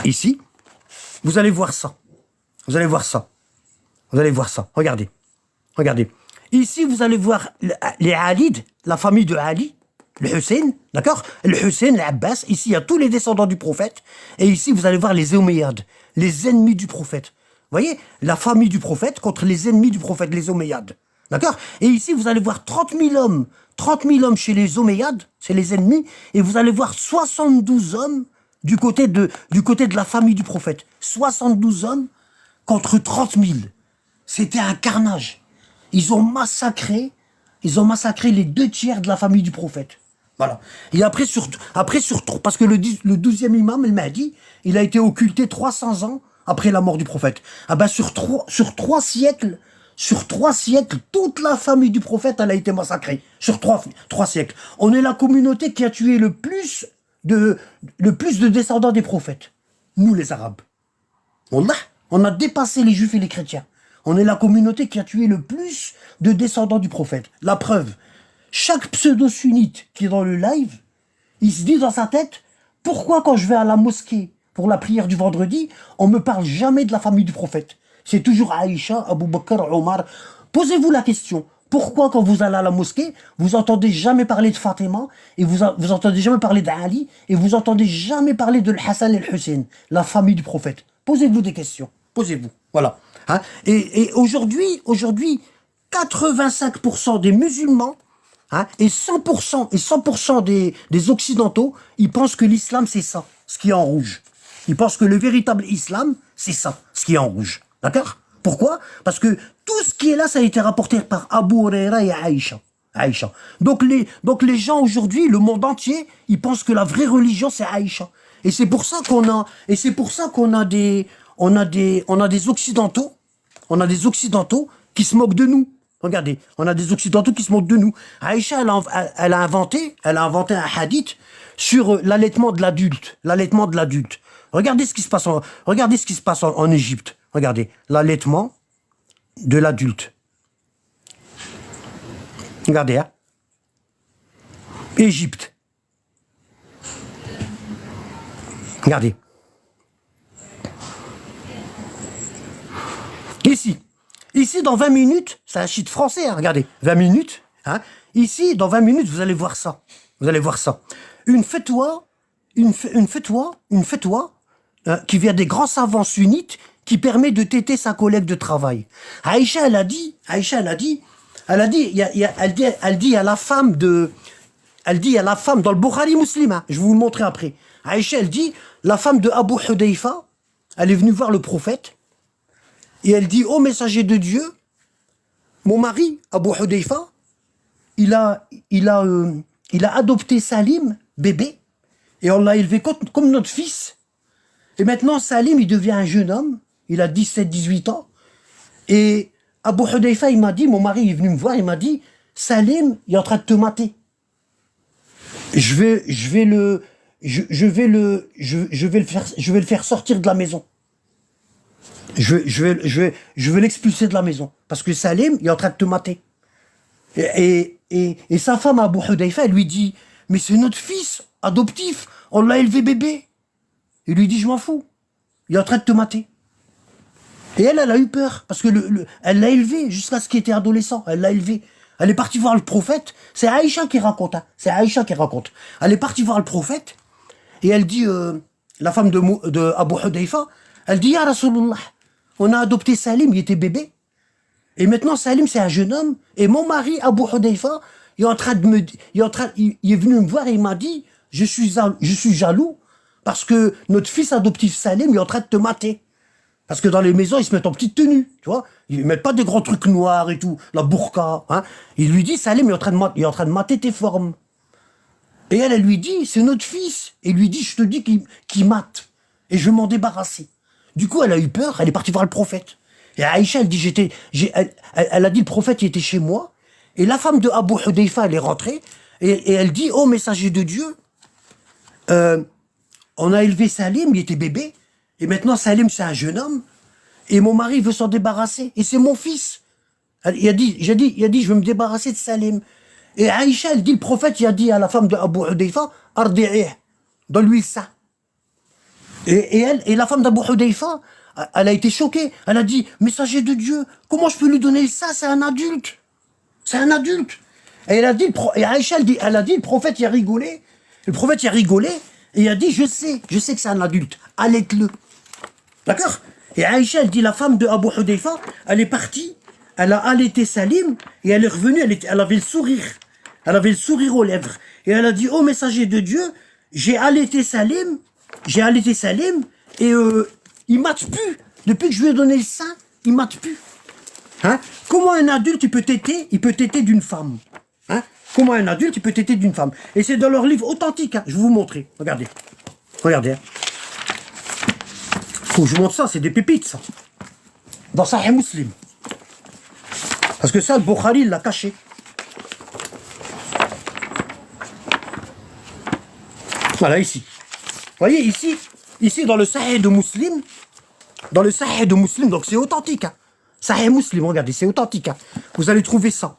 Ici, vous allez voir ça. Regardez. Ici, vous allez voir les Alides, la famille de Ali. le Hussein, d'accord? Le Hussein, l'Abbas, ici il y a tous les descendants du prophète, et ici vous allez voir les Omeyyades, les ennemis du prophète. Vous voyez, la famille du prophète contre les ennemis du prophète, les Omeyyades. D'accord? Et ici, vous allez voir 30 000 hommes chez les Omeyyades, c'est les ennemis, et vous allez voir 72 hommes du côté de la famille du prophète. 72 hommes contre 30 000. C'était un carnage. Ils ont massacré les 2 tiers de la famille du prophète. Voilà. Et après, parce que le 12e imam, el Mahdi, il a été occulté 300 ans après la mort du prophète. Ah ben, sur trois siècles, toute la famille du prophète, elle a été massacrée. Sur trois siècles. On est la communauté qui a tué le plus de descendants des prophètes. Nous, les Arabes. Wallah, on a dépassé les Juifs et les chrétiens. On est la communauté qui a tué le plus de descendants du prophète. La preuve, chaque pseudo-sunnite qui est dans le live, il se dit dans sa tête, pourquoi quand je vais à la mosquée pour la prière du vendredi, on me parle jamais de la famille du prophète? C'est toujours Aïcha, Abu Bakr, Omar. Posez-vous la question. Pourquoi quand vous allez à la mosquée, vous entendez jamais parler de Fatima, et vous entendez jamais parler d'Ali, et vous entendez jamais parler de Hassan et Hussein, la famille du prophète? Posez-vous des questions. Posez-vous. Voilà. Hein? Et aujourd'hui, 85% des musulmans, hein, et 100% des occidentaux, ils pensent que l'islam c'est ça, ce qui est en rouge. Ils pensent que le véritable islam, c'est ça, ce qui est en rouge. D'accord? Pourquoi? Parce que tout ce qui est là, ça a été rapporté par Abu Huraira et Aïcha. Donc les gens aujourd'hui, le monde entier, ils pensent que la vraie religion c'est Aïcha. Et c'est pour ça qu'on a des occidentaux, qui se moquent de nous. Regardez, on a des occidentaux qui se moquent de nous. Aïcha, elle a inventé un hadith sur l'allaitement de l'adulte. Regardez ce qui se passe en Égypte. Regardez, l'allaitement de l'adulte. Regardez, hein. Égypte. Regardez. Ici, dans 20 minutes, c'est un shit français, hein, regardez, 20 minutes, hein. Ici, dans 20 minutes, vous allez voir ça. Une fatwa qui vient des grands savants sunnites qui permet de téter sa collègue de travail. Aïcha, elle dit à la femme dans le Bukhari Muslim, hein, je vais vous le montrer après. Aïcha, elle dit, la femme de Abu Hudayfa, elle est venue voir le prophète, et elle dit, ô messager de Dieu, mon mari, Abu Hudayfa, il a adopté Salim, bébé, et on l'a élevé comme notre fils. Et maintenant, Salim, il devient un jeune homme, il a 17-18 ans, et Abu Hudayfa, il m'a dit, mon mari est venu me voir, il m'a dit, Salim, il est en train de te mater. Je vais le faire sortir de la maison. Je vais l'expulser de la maison. Parce que Salim, il est en train de te mater. Et sa femme, Abu Hudayfa, elle lui dit, mais c'est notre fils adoptif, on l'a élevé bébé. Il lui dit, je m'en fous. Il est en train de te mater. Et elle a eu peur. Parce que elle l'a élevé jusqu'à ce qu'il était adolescent. Elle l'a élevé. Elle est partie voir le prophète. C'est Aïcha qui raconte. Hein. Elle est partie voir le prophète. Et elle dit, la femme de Abu Hudayfa, elle dit, Ya Rasulullah, on a adopté Salim, il était bébé. Et maintenant, Salim, c'est un jeune homme. Et mon mari, Abu Hudayfa, il est venu me voir et il m'a dit, je suis jaloux parce que notre fils adoptif Salim, il est en train de te mater. Parce que dans les maisons, ils se mettent en petite tenue, tu vois. Ils mettent pas des grands trucs noirs et tout, la burqa, hein. Il lui dit, Salim, il est en train de mater tes formes. Et elle lui dit, c'est notre fils. Et il lui dit, je te dis qu'il mate. Et je vais m'en débarrasser. Du coup, elle a eu peur, elle est partie voir le prophète. Et Aïcha, elle dit, elle a dit, le prophète, il était chez moi. Et la femme de Abu Hudayfa, elle est rentrée. Et elle dit, oh, messager de Dieu, on a élevé Salim, il était bébé. Et maintenant, Salim, c'est un jeune homme. Et mon mari veut s'en débarrasser. Et c'est mon fils. Il a dit, je veux me débarrasser de Salim. Et Aïcha, elle dit, le prophète, il a dit à la femme de Abu Hudayfa, ardi'ih, donne-lui ça. Et la femme d'Abu Hudayfa, elle a été choquée. Elle a dit, messager de Dieu, comment je peux lui donner ça? C'est un adulte. Et elle a dit, et Aïcha, elle a dit, le prophète, il a rigolé. Le prophète, il a rigolé. Et il a dit, je sais que c'est un adulte. Allaite-le. D'accord? Et Aïcha, elle dit, la femme de Abu Hudayfa, elle est partie, elle a allaité Salim, et elle est revenue, elle avait le sourire. Elle avait le sourire aux lèvres. Et elle a dit, oh messager de Dieu, j'ai allaité Salim, et il mate plus. Depuis que je lui ai donné le sein, il mate plus. Hein? Comment un adulte il peut téter d'une femme? Hein? Comment un adulte il peut téter d'une femme? Et c'est dans leur livre authentique, hein. Je vais vous montrer. Regardez. Regardez. Hein. Faut que je vous montre ça, c'est des pépites ça. Dans Sahih Muslim. Parce que ça, le Bukhari, il l'a caché. Voilà, ici. Vous voyez, ici dans le Sahih de Muslim, donc c'est authentique. Hein. Sahih Muslim, regardez, c'est authentique. Hein. Vous allez trouver ça.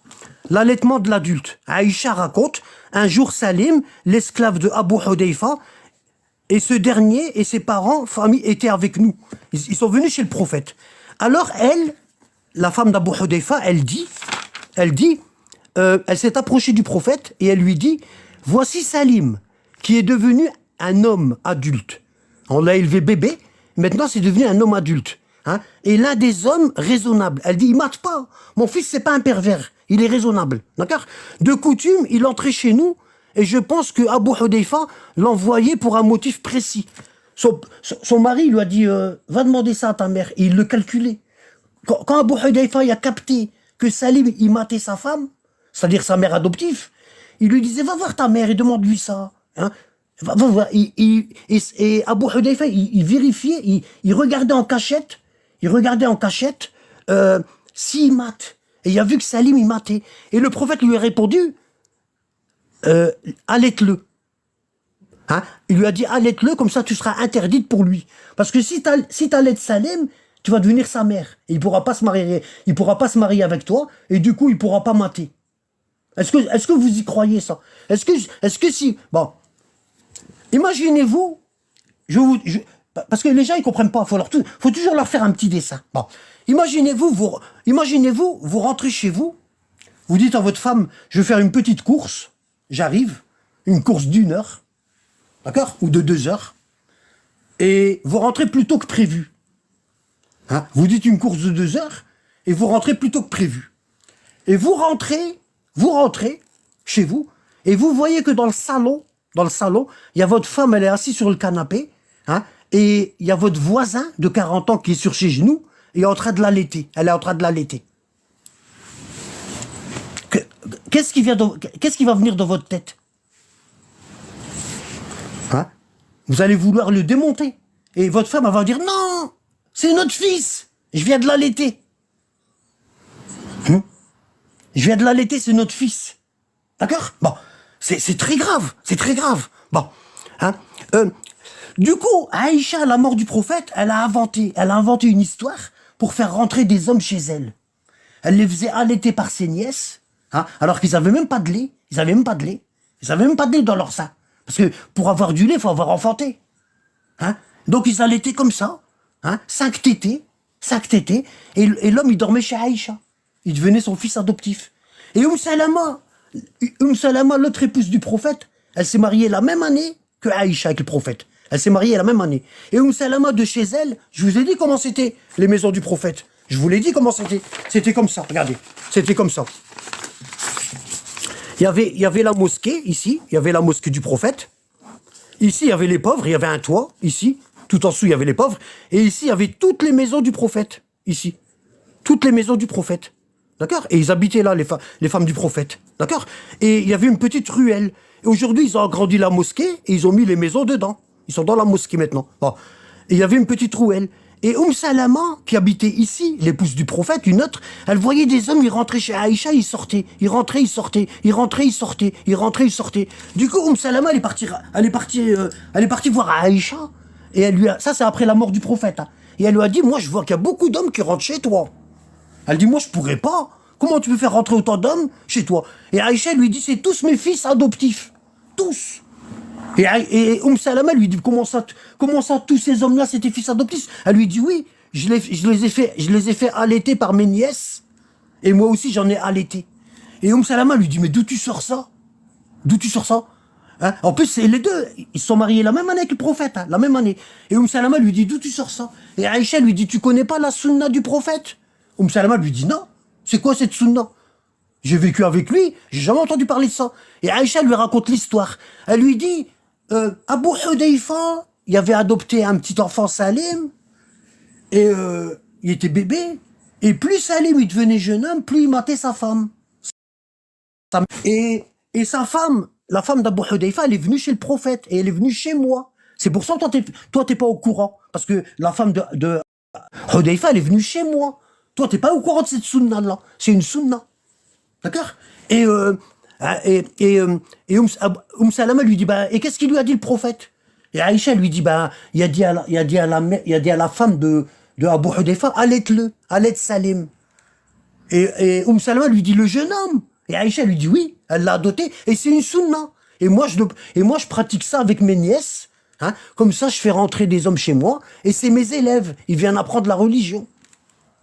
L'allaitement de l'adulte. Aïcha raconte, un jour Salim, l'esclave de Abu Hudayfa, et ce dernier et ses parents, famille, étaient avec nous. Ils sont venus chez le prophète. Alors elle, la femme d'Abu Hudayfa, elle s'est approchée du prophète et elle lui dit, voici Salim, qui est devenu un homme adulte. On l'a élevé bébé, maintenant c'est devenu un homme adulte. Hein? Et l'un des hommes raisonnables. Elle dit, il mate pas. Mon fils, c'est pas un pervers. Il est raisonnable. D'accord? De coutume, il entrait chez nous et je pense que Abu Hudayfa l'envoyait pour un motif précis. Son mari lui a dit, va demander ça à ta mère. Et il le calculait. Quand Abu Hudayfa il a capté que Salim, il matait sa femme, c'est-à-dire sa mère adoptive, il lui disait, va voir ta mère et demande-lui ça. Hein? Va voir. Et Abu Hudayfa, il vérifiait, il regardait en cachette, s'il mate. Et il a vu que Salim, il matait. Et le prophète lui a répondu, allaite-le. Hein? Il lui a dit, allaite-le, comme ça tu seras interdite pour lui. Parce que si t'allaites Salim, tu vas devenir sa mère. Et il pourra pas se marier avec toi, et du coup, il pourra pas mater. Est-ce que vous y croyez, ça? Est-ce que si... Bon. Imaginez-vous, parce que les gens, ils comprennent pas. Faut toujours leur faire un petit dessin. Bon. Imaginez-vous, vous rentrez chez vous, vous dites à votre femme, je vais faire une petite course, j'arrive, une course d'1 heure, d'accord? Ou de 2 heures, et vous rentrez plus tôt que prévu. Hein? Vous dites une course de 2 heures, et vous rentrez plus tôt que prévu. Et vous rentrez chez vous, et vous voyez que dans le salon, il y a votre femme, elle est assise sur le canapé, hein, et il y a votre voisin de 40 ans qui est sur ses genoux, et elle est en train de l'allaiter. Qu'est-ce qui va venir dans votre tête? Hein? Vous allez vouloir le démonter. Et votre femme, elle va dire, non, c'est notre fils, je viens de l'allaiter. Je viens de l'allaiter, c'est notre fils. D'accord? Bon, c'est très grave, Bon, hein? Du coup, Aïcha, à la mort du prophète, elle a inventé une histoire pour faire rentrer des hommes chez elle. Elle les faisait allaiter par ses nièces, hein, alors qu'ils avaient même pas de lait. Ils avaient même pas de lait dans leur sein. Parce que pour avoir du lait, il faut avoir enfanté. Hein? Donc ils allaitaient comme ça, hein, 5 tétés, et l'homme, il dormait chez Aïcha. Il devenait son fils adoptif. Et Salama, l'autre épouse du prophète, elle s'est mariée la même année que Aïcha avec le prophète. Elle s'est mariée la même année. Et Salama, de chez elle, je vous ai dit comment c'était les maisons du prophète. Je vous l'ai dit comment c'était. C'était comme ça, regardez. C'était comme ça. Il y avait la mosquée, ici. Il y avait la mosquée du prophète. Ici, il y avait les pauvres. Il y avait un toit, ici. Tout en dessous, il y avait les pauvres. Et ici, il y avait toutes les maisons du prophète. Ici. Toutes les maisons du prophète. D'accord? Et ils habitaient là, les femmes du prophète. D'accord? Et il y avait une petite ruelle. Et aujourd'hui, ils ont agrandi la mosquée et ils ont mis les maisons dedans. Ils sont dans la mosquée maintenant. Bon. Et il y avait une petite ruelle. Et Salama, qui habitait ici, l'épouse du prophète, une autre, elle voyait des hommes, ils rentraient chez Aïcha, ils sortaient. Ils rentraient, ils sortaient. Ils rentraient, ils sortaient. Ils rentraient, ils sortaient. Du coup, Salama, elle est partie voir Aïcha. Et elle lui a, ça c'est après la mort du prophète. Hein. Et elle lui a dit, moi je vois qu'il y a beaucoup d'hommes qui rentrent chez toi. Elle dit, moi je pourrais pas. Comment tu peux faire rentrer autant d'hommes chez toi? Et Aïcha lui dit, c'est tous mes fils adoptifs. Tous. Et Salama lui dit, comment ça, tous ces hommes-là, c'est tes fils adoptifs? Elle lui dit, oui, je les ai fait allaiter par mes nièces, et moi aussi j'en ai allaité. Et Salama lui dit, mais d'où tu sors ça? D'où tu sors ça? Hein, en plus, c'est les deux, ils se sont mariés la même année que le prophète, hein, la même année. Et Salama lui dit, d'où tu sors ça? Et Aïcha lui dit, tu connais pas la sunna du prophète? Salama lui dit, non, c'est quoi cette sunna? J'ai vécu avec lui, j'ai jamais entendu parler de ça. Et Aïcha lui raconte l'histoire. Elle lui dit, Abu Hudayfa, il avait adopté un petit enfant Salim, et il était bébé, et plus Salim il devenait jeune homme, plus il matait sa femme. Et sa femme, la femme d'Abu Hudayfa, elle est venue chez le prophète, et elle est venue chez moi. C'est pour ça que toi t'es pas au courant, parce que la femme de Hudayfa, elle est venue chez moi. Toi t'es pas au courant de cette sunna-là, c'est une sunna. D'accord? Et Salama lui dit, bah, et qu'est-ce qu'il lui a dit le prophète? Et Aïcha lui dit, bah, il a dit à la femme de Abu Hudayfa, allaite-le, allaite Salim. Et Salama lui dit, le jeune homme. Et Aïcha lui dit, oui, elle l'a adopté, et c'est une sunna. Et moi, je pratique ça avec mes nièces, hein, comme ça, je fais rentrer des hommes chez moi, et c'est mes élèves, ils viennent apprendre la religion.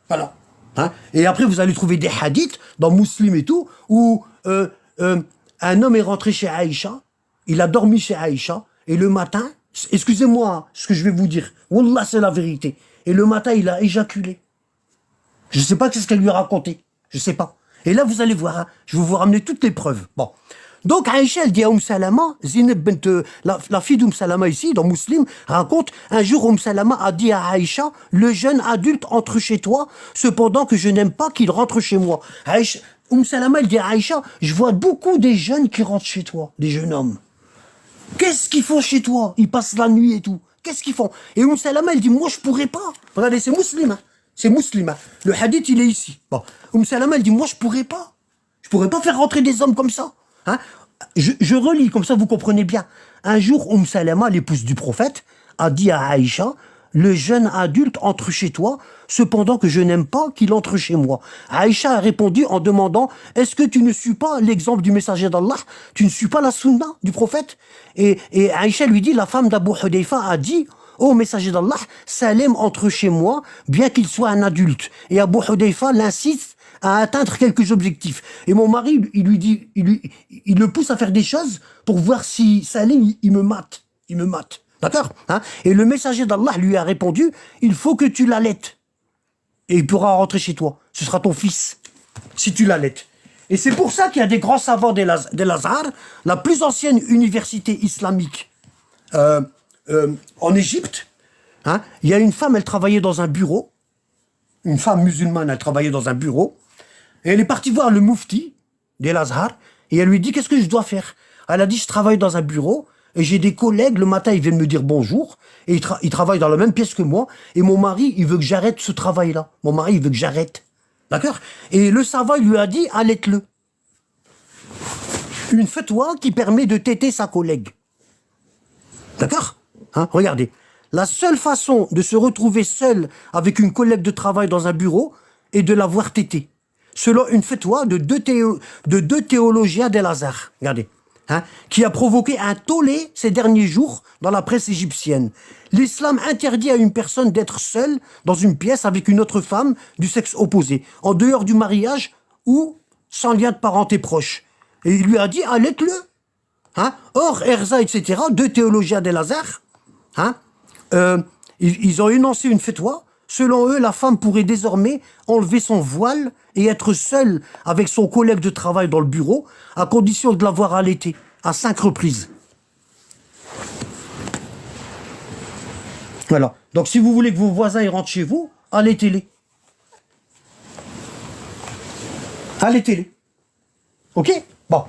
Voilà. Hein? Et après, vous allez trouver des hadiths dans Muslim et tout, où un homme est rentré chez Aïcha, il a dormi chez Aïcha, et le matin, excusez-moi ce que je vais vous dire, Wallah, c'est la vérité, et le matin, il a éjaculé. Je ne sais pas qu'est-ce qu'elle lui a raconté, je ne sais pas. Et là, vous allez voir, hein, je vais vous ramener toutes les preuves. Bon. Donc, Aïcha, elle dit à Salama, Zineb bint, la fille Salama ici, dans Muslim, raconte, un jour, Salama a dit à Aïcha, le jeune adulte entre chez toi, cependant que je n'aime pas qu'il rentre chez moi. Aïcha, Salama, elle dit à Aïcha, je vois beaucoup des jeunes qui rentrent chez toi, des jeunes hommes. Qu'est-ce qu'ils font chez toi? Ils passent la nuit et tout. Qu'est-ce qu'ils font? Et Salama, elle dit, moi, je pourrais pas. Regardez, c'est Muslim, hein. C'est Muslim, hein. Le hadith, il est ici. Bon. Salama, elle dit, moi, je pourrais pas. Je pourrais pas faire rentrer des hommes comme ça. Hein? Je relis, comme ça vous comprenez bien. Un jour, Salama, l'épouse du prophète, a dit à Aïcha, le jeune adulte entre chez toi, cependant que je n'aime pas qu'il entre chez moi. Aïcha a répondu en demandant, est-ce que tu ne suis pas l'exemple du messager d'Allah? Tu ne suis pas la sunna du prophète? Et Aïcha lui dit, la femme d'Abu Hudayfa a dit, ô messager d'Allah, Salim entre chez moi, bien qu'il soit un adulte. Et Abu Hudayfa l'insiste à atteindre quelques objectifs. Et mon mari, il le pousse à faire des choses pour voir si Salim, il me mate. Il me mate. D'accord? Hein? Et le messager d'Allah lui a répondu, il faut que tu l'allaites. Et il pourra rentrer chez toi. Ce sera ton fils, si tu l'allaites. Et c'est pour ça qu'il y a des grands savants d'El-Azhar, la plus ancienne université islamique en Égypte. Hein? Il y a une femme, elle travaillait dans un bureau. Une femme musulmane, elle travaillait dans un bureau. Et elle est partie voir le mufti d'El-Azhar. Et elle lui dit, qu'est-ce que je dois faire? Elle a dit, je travaille dans un bureau. Et j'ai des collègues, le matin, ils viennent me dire bonjour. Et ils travaillent dans la même pièce que moi. Et mon mari, il veut que j'arrête ce travail-là. Mon mari, il veut que j'arrête. D'accord? Et le savant, il lui a dit, allaite-le. Une fatwa qui permet de téter sa collègue. D'accord? Hein? Regardez. La seule façon de se retrouver seul avec une collègue de travail dans un bureau est de la voir téter. Selon une fatwa de deux théologiens d'El-Azhar. Regardez. Hein, qui a provoqué un tollé ces derniers jours dans la presse égyptienne. L'islam interdit à une personne d'être seule dans une pièce avec une autre femme du sexe opposé, en dehors du mariage ou sans lien de parenté proche. Et il lui a dit, allaite-le. Hein? Or, Erza, etc., deux théologiens d'El-Azhar, hein, ils ont énoncé une fatwa. Selon eux, la femme pourrait désormais enlever son voile et être seule avec son collègue de travail dans le bureau, à condition de l'avoir allaité à 5 reprises. Voilà. Donc, si vous voulez que vos voisins ils rentrent chez vous, allaitez-les. Allaitez-les. Ok? Bon.